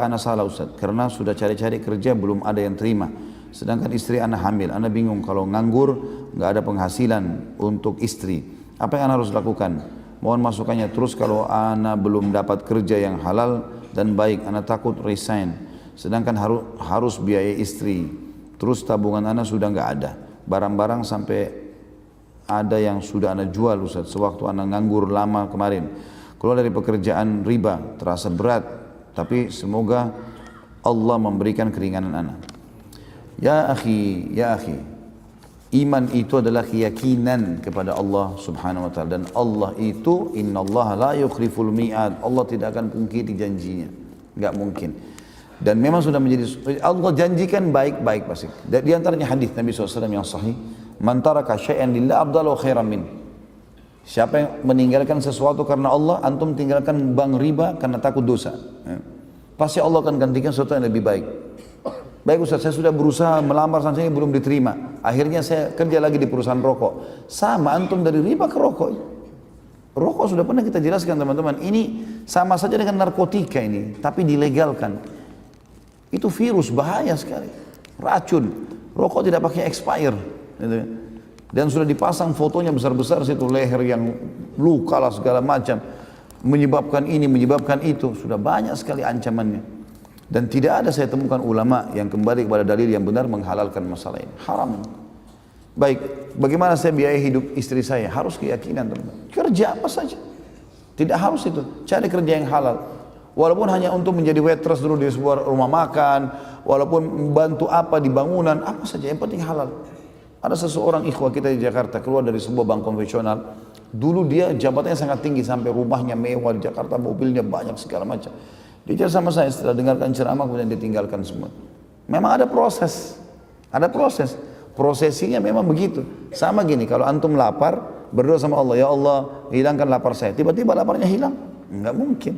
anak salah Ustaz? Karena sudah cari-cari kerja belum ada yang terima. Sedangkan istri anak hamil. Anak bingung kalau nganggur nggak ada penghasilan untuk istri. Apa yang anak harus lakukan? Mohon masukannya. Terus kalau anak belum dapat kerja yang halal dan baik, anak takut resign. Sedangkan harus biaya istri. Terus tabungan anak sudah nggak ada. Barang-barang sampai ada yang sudah anak jual Ustaz. Sewaktu anak nganggur lama kemarin. Keluar dari pekerjaan riba terasa berat. Tapi semoga Allah memberikan keringanan anak. Ya akhi, Iman itu adalah keyakinan kepada Allah Subhanahu wa taala, dan Allah itu innallaha la yukhliful mi'ad. Allah tidak akan pungkiri janjinya. Enggak mungkin. Dan memang sudah menjadi Allah janjikan baik-baik pasti. Di antaranya hadis Nabi SAW yang sahih, "Man taraka syai'an lillah abdalu khairan min." Siapa yang meninggalkan sesuatu karena Allah, antum tinggalkan bank riba karena takut dosa. Pasti Allah akan gantikan sesuatu yang lebih baik. Baik Ustaz, saya sudah berusaha melamar sana sini belum diterima. Akhirnya saya kerja lagi di perusahaan rokok. Sama antum dari riba ke rokok. Rokok sudah pernah kita jelaskan teman-teman. Ini sama saja dengan narkotika ini, tapi dilegalkan. Itu virus bahaya sekali. Racun. Rokok tidak pakai expire. Dan sudah dipasang fotonya besar-besar situ, leher yang luka lah segala macam. Menyebabkan ini, menyebabkan itu. Sudah banyak sekali ancamannya. Dan tidak ada saya temukan ulama yang kembali kepada dalil yang benar menghalalkan masalah ini. Haram. Baik, bagaimana saya biaya hidup istri saya? Harus keyakinan teman-teman. Kerja apa saja. Tidak harus itu. Cari kerja yang halal. Walaupun hanya untuk menjadi waitress dulu di sebuah rumah makan, walaupun membantu apa di bangunan, apa saja yang penting halal. Ada seseorang ikhwah kita di Jakarta keluar dari sebuah bank konvensional. Dulu dia jabatannya sangat tinggi sampai rumahnya mewah di Jakarta, mobilnya banyak segala macam. Dia sama saya setelah dengarkan ceramah kemudian ditinggalkan semua. Memang ada proses. Ada proses. Prosesinya memang begitu. Sama gini, kalau antum lapar, berdoa sama Allah, ya Allah, hilangkan lapar saya. Tiba-tiba laparnya hilang. Enggak mungkin.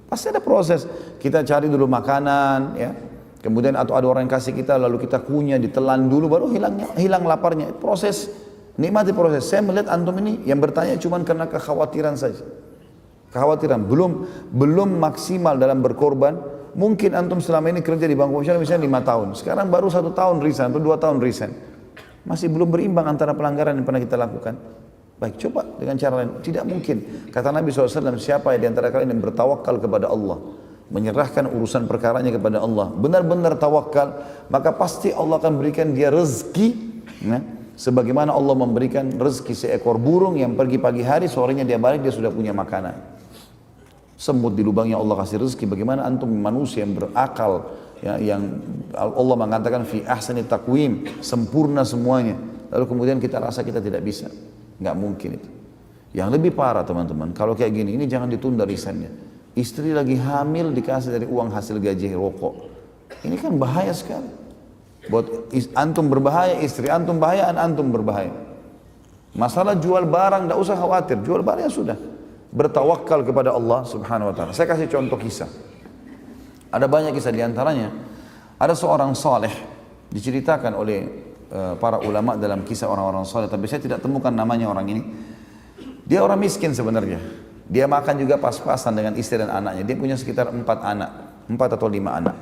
Pasti ada proses. Kita cari dulu makanan, ya. Kemudian atau ada orang yang kasih kita, lalu kita kunyah, ditelan dulu, baru hilang laparnya. Proses, nikmati proses. Saya melihat antum ini yang bertanya cuma karena kekhawatiran saja. Kekhawatiran, belum maksimal dalam berkorban. Mungkin antum selama ini kerja di bank konvensional misalnya 5 tahun. Sekarang baru 1 tahun resign atau 2 tahun resign. Masih belum berimbang antara pelanggaran yang pernah kita lakukan. Baik, coba dengan cara lain. Tidak mungkin. Kata Nabi SAW, siapa di antara kalian yang bertawakal kepada Allah, menyerahkan urusan perkaranya kepada Allah, benar-benar tawakal, maka pasti Allah akan berikan dia rezeki. Nah, sebagaimana Allah memberikan rezeki seekor burung yang pergi pagi hari, sorenya dia balik, dia sudah punya makanan. Semut di lubangnya Allah kasih rezeki. Bagaimana antum manusia yang berakal, ya, yang Allah mengatakan fi ahsani taqwim, sempurna semuanya, lalu kemudian kita rasa kita tidak bisa. Nggak mungkin itu. Yang lebih parah teman-teman, kalau kayak gini, ini jangan ditunda resignnya. Istri lagi hamil dikasih dari uang hasil gaji rokok. Ini kan bahaya sekali. Buat antum berbahaya, istri antum bahaya, antum berbahaya. Masalah jual barang, tidak usah khawatir, jual barang sudah. Bertawakal kepada Allah Subhanahu wa taala. Saya kasih contoh kisah. Ada banyak kisah, di antaranya ada seorang saleh diceritakan oleh para ulama dalam kisah orang-orang saleh, tapi saya tidak temukan namanya orang ini. Dia orang miskin sebenarnya. Dia makan juga pas-pasan dengan istri dan anaknya. Dia punya sekitar 4 anak, 4 atau 5 anak.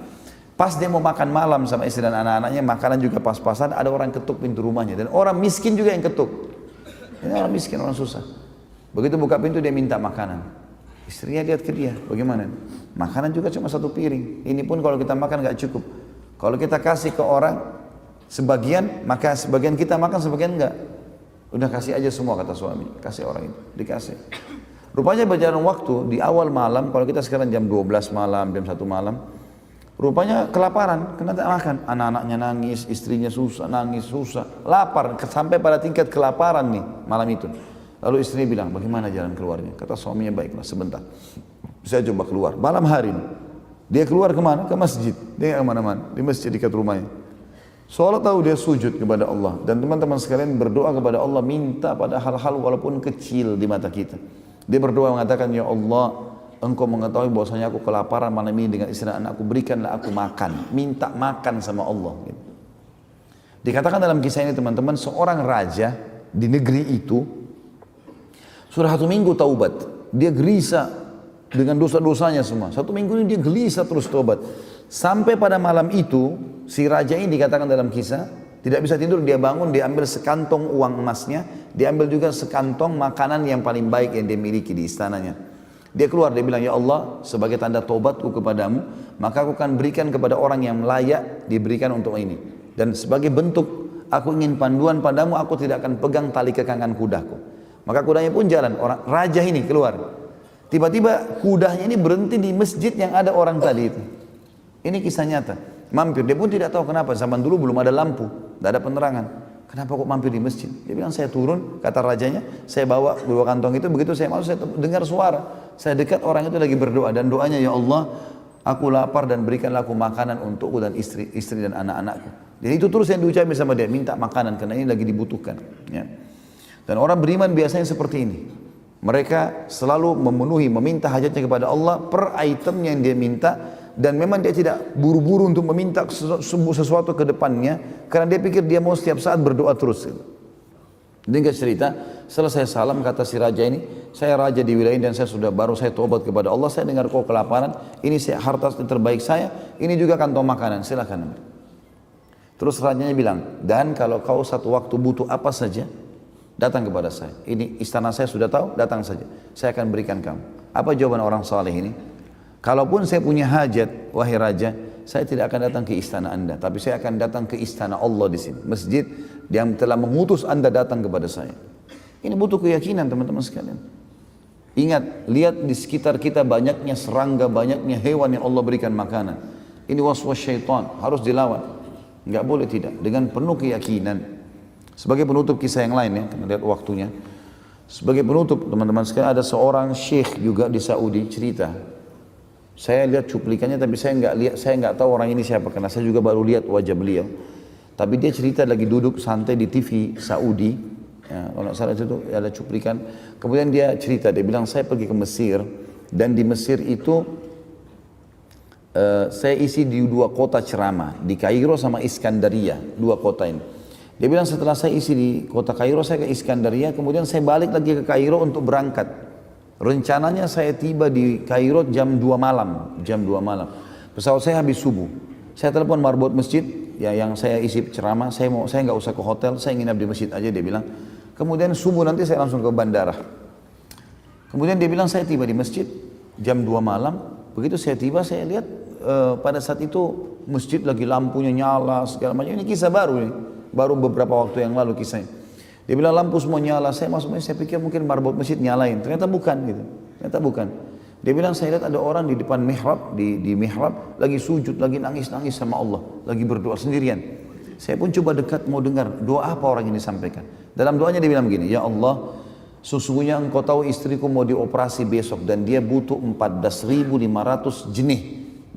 Pas dia mau makan malam sama istri dan anak-anaknya, makanan juga pas-pasan, ada orang ketuk pintu rumahnya. Dan orang miskin juga yang ketuk. Ini orang miskin, orang susah. Begitu buka pintu dia minta makanan. Istrinya lihat ke dia, bagaimana? Makanan juga cuma 1 piring. Ini pun kalau kita makan gak cukup. Kalau kita kasih ke orang sebagian, maka sebagian kita makan, sebagian enggak. Udah kasih aja semua, kata suami. Kasih orang itu, dikasih. Rupanya berjalan waktu, di awal malam, kalau kita sekarang jam 12 malam, jam 1 malam, rupanya kelaparan, kena tak makan. Anak-anaknya nangis, istrinya susah, nangis, susah. Lapar, sampai pada tingkat kelaparan nih malam itu. Lalu istrinya bilang, bagaimana jalan keluarnya? Kata suaminya, baiklah sebentar. Saya coba keluar, malam hari ini. Dia keluar kemana? Ke masjid. Dia nggak kemana-mana, di masjid dekat rumahnya. Seolah tahu dia sujud kepada Allah. Dan teman-teman sekalian berdoa kepada Allah, minta pada hal-hal walaupun kecil di mata kita. Dia berdoa mengatakan, ya Allah, Engkau mengetahui bahwasanya aku kelaparan malam ini dengan istri dan anakku, berikanlah aku makan. Minta makan sama Allah. Dikatakan dalam kisah ini teman-teman, seorang raja di negeri itu, sudah 1 minggu taubat, dia gelisah dengan dosa-dosanya semua. 1 minggu ini dia gelisah terus taubat. Sampai pada malam itu, si raja ini dikatakan dalam kisah, tidak bisa tidur, dia bangun, dia ambil sekantong uang emasnya, dia ambil juga sekantong makanan yang paling baik yang dia miliki di istananya. Dia keluar, dia bilang, ya Allah, sebagai tanda taubatku kepadamu, maka aku akan berikan kepada orang yang layak diberikan untuk ini. Dan sebagai bentuk, aku ingin panduan padamu, aku tidak akan pegang tali kekangan kudaku. Maka kudanya pun jalan, orang raja ini keluar. Tiba-tiba kudanya ini berhenti di masjid yang ada orang tadi itu. Ini kisah nyata. Mampir, dia pun tidak tahu kenapa, zaman dulu belum ada lampu, tidak ada penerangan. Kenapa kok mampir di masjid? Dia bilang, saya turun, kata rajanya, saya bawa dua kantong itu, begitu saya masuk, saya dengar suara. Saya dekat, orang itu lagi berdoa, dan doanya, ya Allah, aku lapar dan berikanlah aku makanan untukku dan istri dan anak-anakku. Jadi itu terus yang diucapkan sama dia, minta makanan, karena ini lagi dibutuhkan. Ya. Dan orang beriman biasanya seperti ini. Mereka selalu memenuhi, meminta hajatnya kepada Allah per item yang dia minta, dan memang dia tidak buru-buru untuk meminta sesuatu ke depannya, karena dia pikir dia mau setiap saat berdoa terus. Dia cerita, selesai salam kata si raja ini, saya raja di wilayah ini dan saya tobat kepada Allah, saya dengar kau kelaparan, ini harta terbaik saya, ini juga kantong makanan, silakan. Terus rajanya bilang, dan kalau kau satu waktu butuh apa saja, datang kepada saya. Ini istana saya sudah tahu, datang saja. Saya akan berikan kamu. Apa jawaban orang saleh ini? Kalaupun saya punya hajat, wahai raja, saya tidak akan datang ke istana anda, tapi saya akan datang ke istana Allah di sini. Masjid yang telah mengutus anda datang kepada saya. Ini butuh keyakinan teman-teman sekalian. Ingat, lihat di sekitar kita banyaknya serangga, banyaknya hewan yang Allah berikan makanan. Ini waswas syaitan, harus dilawan. Enggak boleh tidak, dengan penuh keyakinan. Sebagai penutup kisah yang lain ya, kita lihat waktunya. Sebagai penutup teman-teman sekalian, ada seorang syekh juga di Saudi cerita. Saya lihat cuplikannya tapi saya nggak tahu orang ini siapa, karena saya juga baru lihat wajah beliau. Tapi dia cerita lagi duduk santai di TV Saudi, ya, kalau nggak salah itu ada cuplikan. Kemudian dia cerita, dia bilang saya pergi ke Mesir, dan di Mesir itu saya isi di dua kota ceramah, di Kairo sama Iskandaria, dua kota ini. Dia bilang setelah saya isi di kota Kairo, saya ke Iskandaria, kemudian saya balik lagi ke Kairo untuk berangkat. Rencananya saya tiba di Kairo jam 2 malam, Pesawat saya habis subuh. Saya telepon marbot masjid, ya yang saya isi ceramah, saya nggak usah ke hotel, saya nginap di masjid aja, dia bilang. Kemudian subuh nanti saya langsung ke bandara. Kemudian dia bilang saya tiba di masjid jam 2 malam. Begitu saya tiba, saya lihat pada saat itu masjid lagi lampunya nyala segala macam. Ini kisah baru nih, baru beberapa waktu yang lalu kisahnya. Dia bilang lampu semua nyala, saya masuk masjid, saya pikir mungkin marbot masjid nyalain, ternyata bukan gitu, ternyata bukan. Dia bilang saya lihat ada orang di depan mihrab, di mihrab, lagi sujud, lagi nangis-nangis sama Allah, lagi berdoa sendirian. Saya pun coba dekat mau dengar, doa apa orang ini sampaikan. Dalam doanya dia bilang begini, ya Allah, sesungguhnya engkau tahu istriku mau dioperasi besok, dan dia butuh 14.500 jenih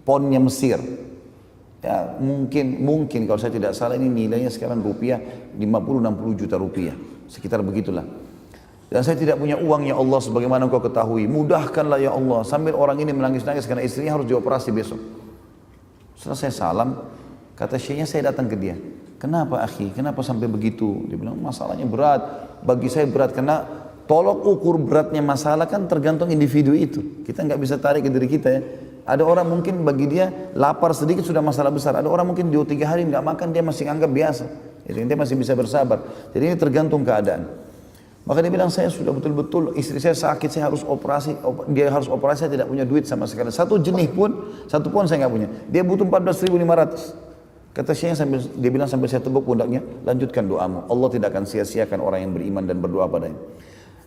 ponnya Mesir. Ya, mungkin kalau saya tidak salah ini nilainya sekarang rupiah 50-60 juta rupiah, sekitar begitulah. Dan saya tidak punya uang ya Allah, sebagaimana engkau ketahui, mudahkanlah ya Allah, sambil orang ini menangis-nangis karena istrinya harus dioperasi besok. Setelah saya salam, kata syekhnya, saya datang ke dia, kenapa akhi, kenapa sampai begitu? Dia bilang masalahnya berat, bagi saya berat, karena tolok ukur beratnya masalah kan tergantung individu itu, kita nggak bisa tarik ke diri kita ya. Ada orang mungkin bagi dia lapar sedikit sudah masalah besar. Ada orang mungkin 2-3 hari nggak makan dia masih anggap biasa. Jadi dia masih bisa bersabar. Jadi ini tergantung keadaan. Maka dia bilang saya sudah betul-betul istri saya sakit, saya harus operasi. Dia harus operasi, saya tidak punya duit sama sekali. Satu pun saya nggak punya. Dia butuh 14.500. Kata Syekhnya dia bilang sambil saya tepuk pundaknya, lanjutkan doamu. Allah tidak akan sia-siakan orang yang beriman dan berdoa padanya.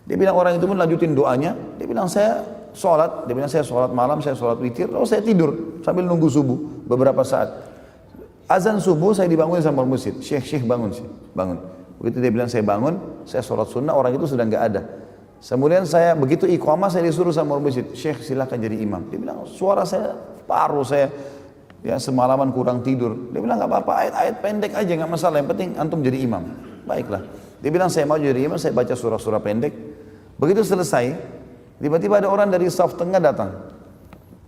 Dia bilang orang itu pun lanjutin doanya. Dia bilang saya sholat, dia bilang saya sholat malam, saya sholat witir, lalu saya tidur sambil nunggu subuh beberapa saat. Azan subuh saya dibangun sama masjid, syekh bangun. Begitu dia bilang saya bangun, saya sholat sunnah, orang itu sudah nggak ada. Kemudian saya begitu iqamah, saya disuruh sama masjid, syekh silakan jadi imam. Dia bilang suara saya paruh, saya ya semalaman kurang tidur. Dia bilang nggak apa-apa, ayat-ayat pendek aja nggak masalah, yang penting antum jadi imam. Baiklah. Dia bilang saya mau jadi imam, saya baca surah-surah pendek. Begitu selesai, tiba-tiba ada orang dari saf tengah datang.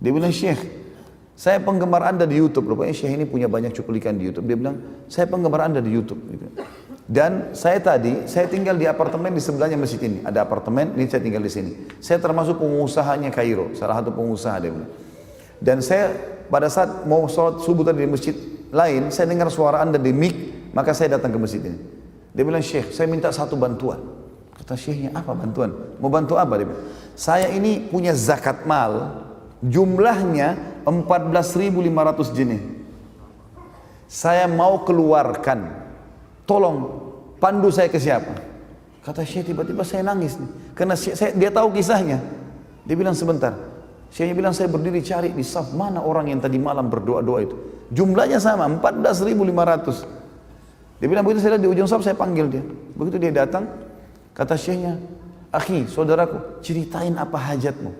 Dia bilang, Syekh, saya penggemar anda di YouTube. Rupanya Syekh ini punya banyak cuplikan di YouTube. Dia bilang, saya penggemar anda di YouTube. Dan saya tinggal di apartemen di sebelahnya masjid ini. Ada apartemen, ini saya tinggal di sini. Saya termasuk pengusahanya Kairo, salah satu pengusaha dia bilang. Dan saya pada saat mau sholat subuh tadi di masjid lain, saya dengar suara anda di mic, maka saya datang ke masjid ini. Dia bilang, Syekh, saya minta satu bantuan. Kata syekhnya, apa bantuan? Mau bantu apa? Dia bilang, saya ini punya zakat mal, jumlahnya 14.500 jenis. Saya mau keluarkan, tolong pandu saya ke siapa? Kata syekh, tiba-tiba saya nangis nih, karena dia tahu kisahnya. Dia bilang sebentar. Syekhnya bilang saya berdiri cari di saf, mana orang yang tadi malam berdoa-doa itu. Jumlahnya sama, 14.500. Dia bilang begitu saya lihat di ujung saf, saya panggil dia. Begitu dia datang, kata syekhnya, akhi, saudaraku, ceritain apa hajatmu.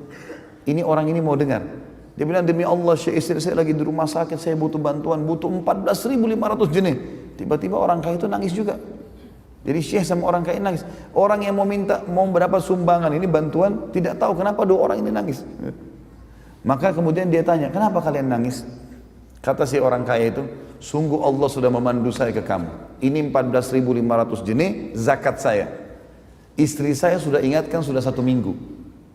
Ini orang ini mau dengar. Dia bilang, demi Allah syekh, istri saya lagi di rumah sakit, saya butuh bantuan, butuh 14.500 jenis. Tiba-tiba orang kaya itu nangis juga. Jadi syekh sama orang kaya nangis. Orang yang mau berdapat sumbangan ini bantuan, tidak tahu kenapa dua orang ini nangis. Maka kemudian dia tanya, kenapa kalian nangis? Kata si orang kaya itu, sungguh Allah sudah memandu saya ke kamu. Ini 14.500 jenis zakat saya. Istri saya sudah ingatkan sudah 1 minggu.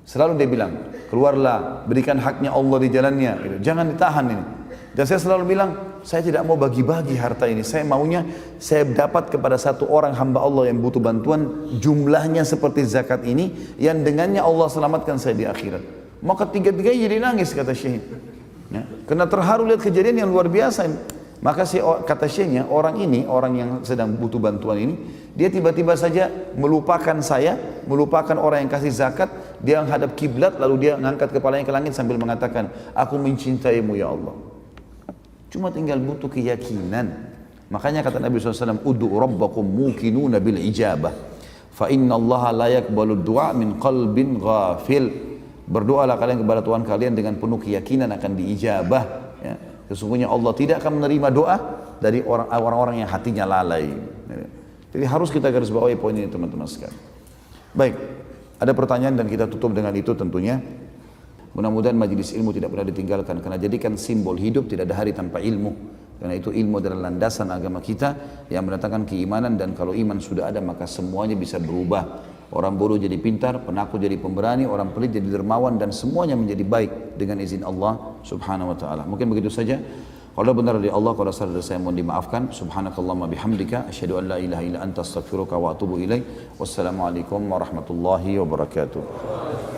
Selalu dia bilang, keluarlah, berikan haknya Allah di jalannya. Jangan ditahan ini. Dan saya selalu bilang, saya tidak mau bagi-bagi harta ini. Saya maunya, saya dapat kepada satu orang hamba Allah yang butuh bantuan, jumlahnya seperti zakat ini, yang dengannya Allah selamatkan saya di akhirat. Maka tiga-tiganya jadi nangis, kata syekh. Ya, karena terharu lihat kejadian yang luar biasa. Maka kata syekhnya, orang ini, orang yang sedang butuh bantuan ini, dia tiba-tiba saja melupakan saya, melupakan orang yang kasih zakat, dia menghadap kiblat, lalu dia mengangkat kepalanya ke langit sambil mengatakan, aku mencintaimu ya Allah. Cuma tinggal butuh keyakinan. Makanya kata Nabi SAW, Udu rabbakum mukinuna bil ijabah, fa inna Allah la yakbalu du'a min qalbin ghafil. Berdoalah kalian kepada Tuhan kalian dengan penuh keyakinan akan diijabah. Ya. Sesungguhnya Allah tidak akan menerima doa dari orang-orang yang hatinya lalai. Jadi harus kita garis bawahi poin ini teman-teman sekalian. Baik, ada pertanyaan dan kita tutup dengan itu tentunya. Mudah-mudahan majelis ilmu tidak pernah ditinggalkan, karena jadikan simbol hidup tidak ada hari tanpa ilmu. Karena itu ilmu adalah landasan agama kita yang mendatangkan keimanan, dan kalau iman sudah ada maka semuanya bisa berubah. Orang bodoh jadi pintar, penakut jadi pemberani, orang pelit jadi dermawan, dan semuanya menjadi baik dengan izin Allah subhanahu wa ta'ala. Mungkin begitu saja. Kalau benar dari Allah, kalau salah dari saya mohon dimaafkan. Subhanakallahumma bihamdika, asyhadu an la ilaha illa anta astaghfiruka wa atubu ilaik. Wassalamualaikum warahmatullahi wabarakatuh.